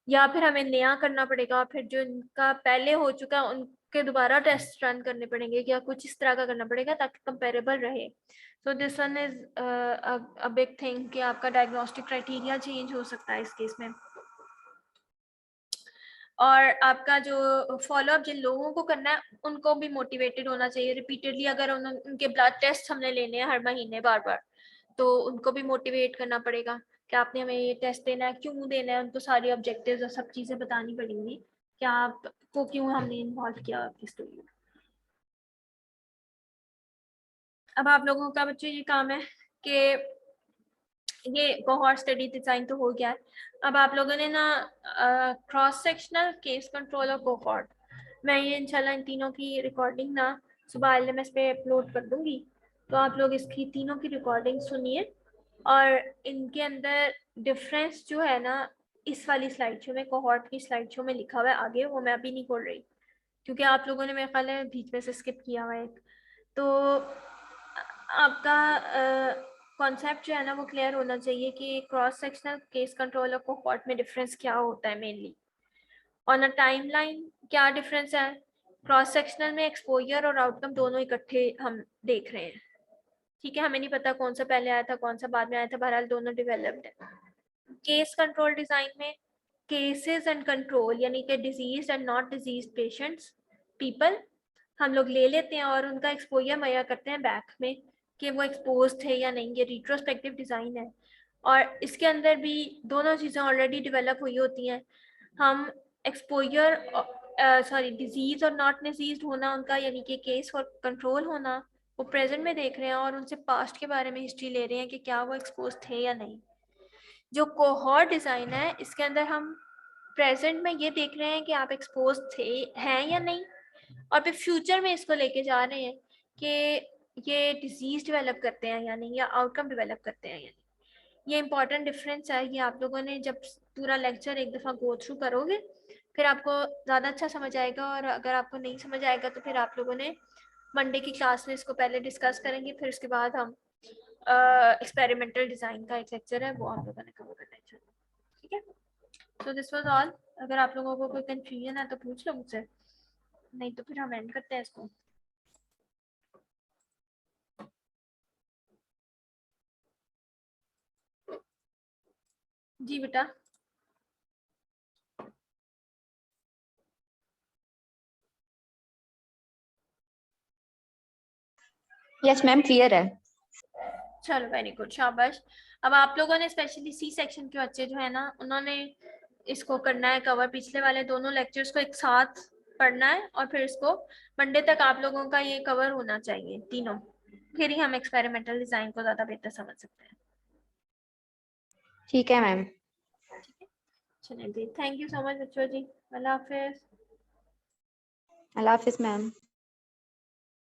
[SPEAKER 1] या फिर हमें नया करना पड़ेगा, फिर जो इनका पहले हो चुका है उनके दोबारा टेस्ट रन करने पड़ेंगे, या कुछ इस तरह का करना पड़ेगा ताकि कंपेरेबल रहे। So this one is a big thing कि आपका डायग्नोस्टिक क्राइटेरिया चेंज हो सकता है इस केस में। और आपका जो फॉलो अप जिन लोगों को करना है उनको भी मोटिवेटेड होना चाहिए रिपीटेडली, अगर उनके ब्लड टेस्ट हमने लेने हैं हर महीने बार बार, तो उनको भी मोटिवेट करना पड़ेगा कि आपने हमें ये टेस्ट देना है, क्यों देना है, उनको सारी ऑब्जेक्टिव्स और सब चीजें बतानी पड़ेंगी कि आपको क्यों हमने इन्वॉल्व किया आपकी स्टोरी में। अब आप लोगों का बच्चों ये काम है कि ये कोहॉर्ट स्टडी डिजाइन तो हो गया है, अब आप लोगों ने ना क्रॉस सेक्शनल, केस कंट्रोल और कोहॉर्ट, मैं ये इंशाल्लाह इन तीनों की रिकॉर्डिंग ना सुबह LMS पे अपलोड कर दूंगी, तो आप लोग इसकी तीनों की रिकॉर्डिंग सुनिए, और इनके अंदर डिफरेंस जो है ना इस वाली स्लाइड शो में, कोहॉर्ट की स्लाइड शो में लिखा हुआ है आगे, वो मैं अभी नहीं खोल रही क्योंकि आप लोगों ने मेरे ख्याल है बीच में से स्किप किया हुआ है। तो आपका कॉन्सेप्ट जो है ना वो क्लियर होना चाहिए कि क्रॉस सेक्शनल, केस कंट्रोल और कोहॉर्ट में डिफरेंस क्या होता है मेनली। ऑन अ टाइमलाइन क्या डिफरेंस है, क्रॉस सेक्शनल में एक्सपोजर और आउटकम दोनों इकट्ठे हम देख रहे हैं। ठीक है, हमें नहीं पता कौन सा पहले आया था कौन सा बाद में आया था, बहरहाल दोनों डेवलप्ड है। केस कंट्रोल डिजाइन में केसेस एंड कंट्रोल, यानी कि disease and not disease patients people हम लोग ले लेते हैं और उनका एक्सपोजर मुहैया करते हैं बैक में कि वो एक्सपोज थे या नहीं। ये रिट्रोस्पेक्टिव डिज़ाइन है और इसके अंदर भी दोनों चीज़ें ऑलरेडी डेवलप हुई होती हैं। हम एक्सपोजर सॉरी डिजीज और नॉट डिजीज होना उनका, यानी कि केस और कंट्रोल होना, वो प्रेजेंट में देख रहे हैं और उनसे पास्ट के बारे में हिस्ट्री ले रहे हैं कि क्या वो एक्सपोज थे या नहीं। जो कोहॉर्ट डिज़ाइन है इसके अंदर हम प्रेजेंट में ये देख रहे हैं कि आप एक्सपोज थे हैं या नहीं, और फिर फ्यूचर में इसको लेके जा रहे हैं कि ये डिजीज डेवलप करते हैं या नहीं, या आउटकम डेवलप करते हैं या नहीं। ये इंपॉर्टेंट डिफरेंस है। ये आप लोगों ने जब पूरा लेक्चर एक दफ़ा गो थ्रू करोगे फिर आपको ज़्यादा अच्छा समझ आएगा, और अगर आपको नहीं समझ आएगा तो फिर आप लोगों ने मंडे की क्लास में इसको पहले डिस्कस करेंगे, फिर उसके बाद हम एक्सपेरिमेंटल डिज़ाइन का एक लेक्चर है वो आप लोगों ने कवर करना है। ठीक है, सो दिस वाज ऑल। अगर आप लोगों को कोई कंफ्यूजन है तो पूछ लो मुझसे, नहीं तो फिर हम एंड करते हैं इसको। जी बेटा।
[SPEAKER 3] यस मैम, क्लियर है।
[SPEAKER 1] चलो वेरी गुड, शाबाश। अब आप लोगों ने स्पेशली सी सेक्शन के बच्चे जो है ना, उन्होंने इसको करना है कवर। पिछले वाले दोनों लेक्चर्स को एक साथ पढ़ना है और फिर इसको मंडे तक आप लोगों का ये कवर होना चाहिए तीनों, फिर ही हम एक्सपेरिमेंटल डिजाइन को ज्यादा बेहतर समझ सकते हैं।
[SPEAKER 3] ठीक है मैम।
[SPEAKER 1] ठीक है, चलिए जी, थैंक यू सो मच बच्चों जी। अल्लाह हाफिज।
[SPEAKER 3] अल्लाह हाफिज मैम।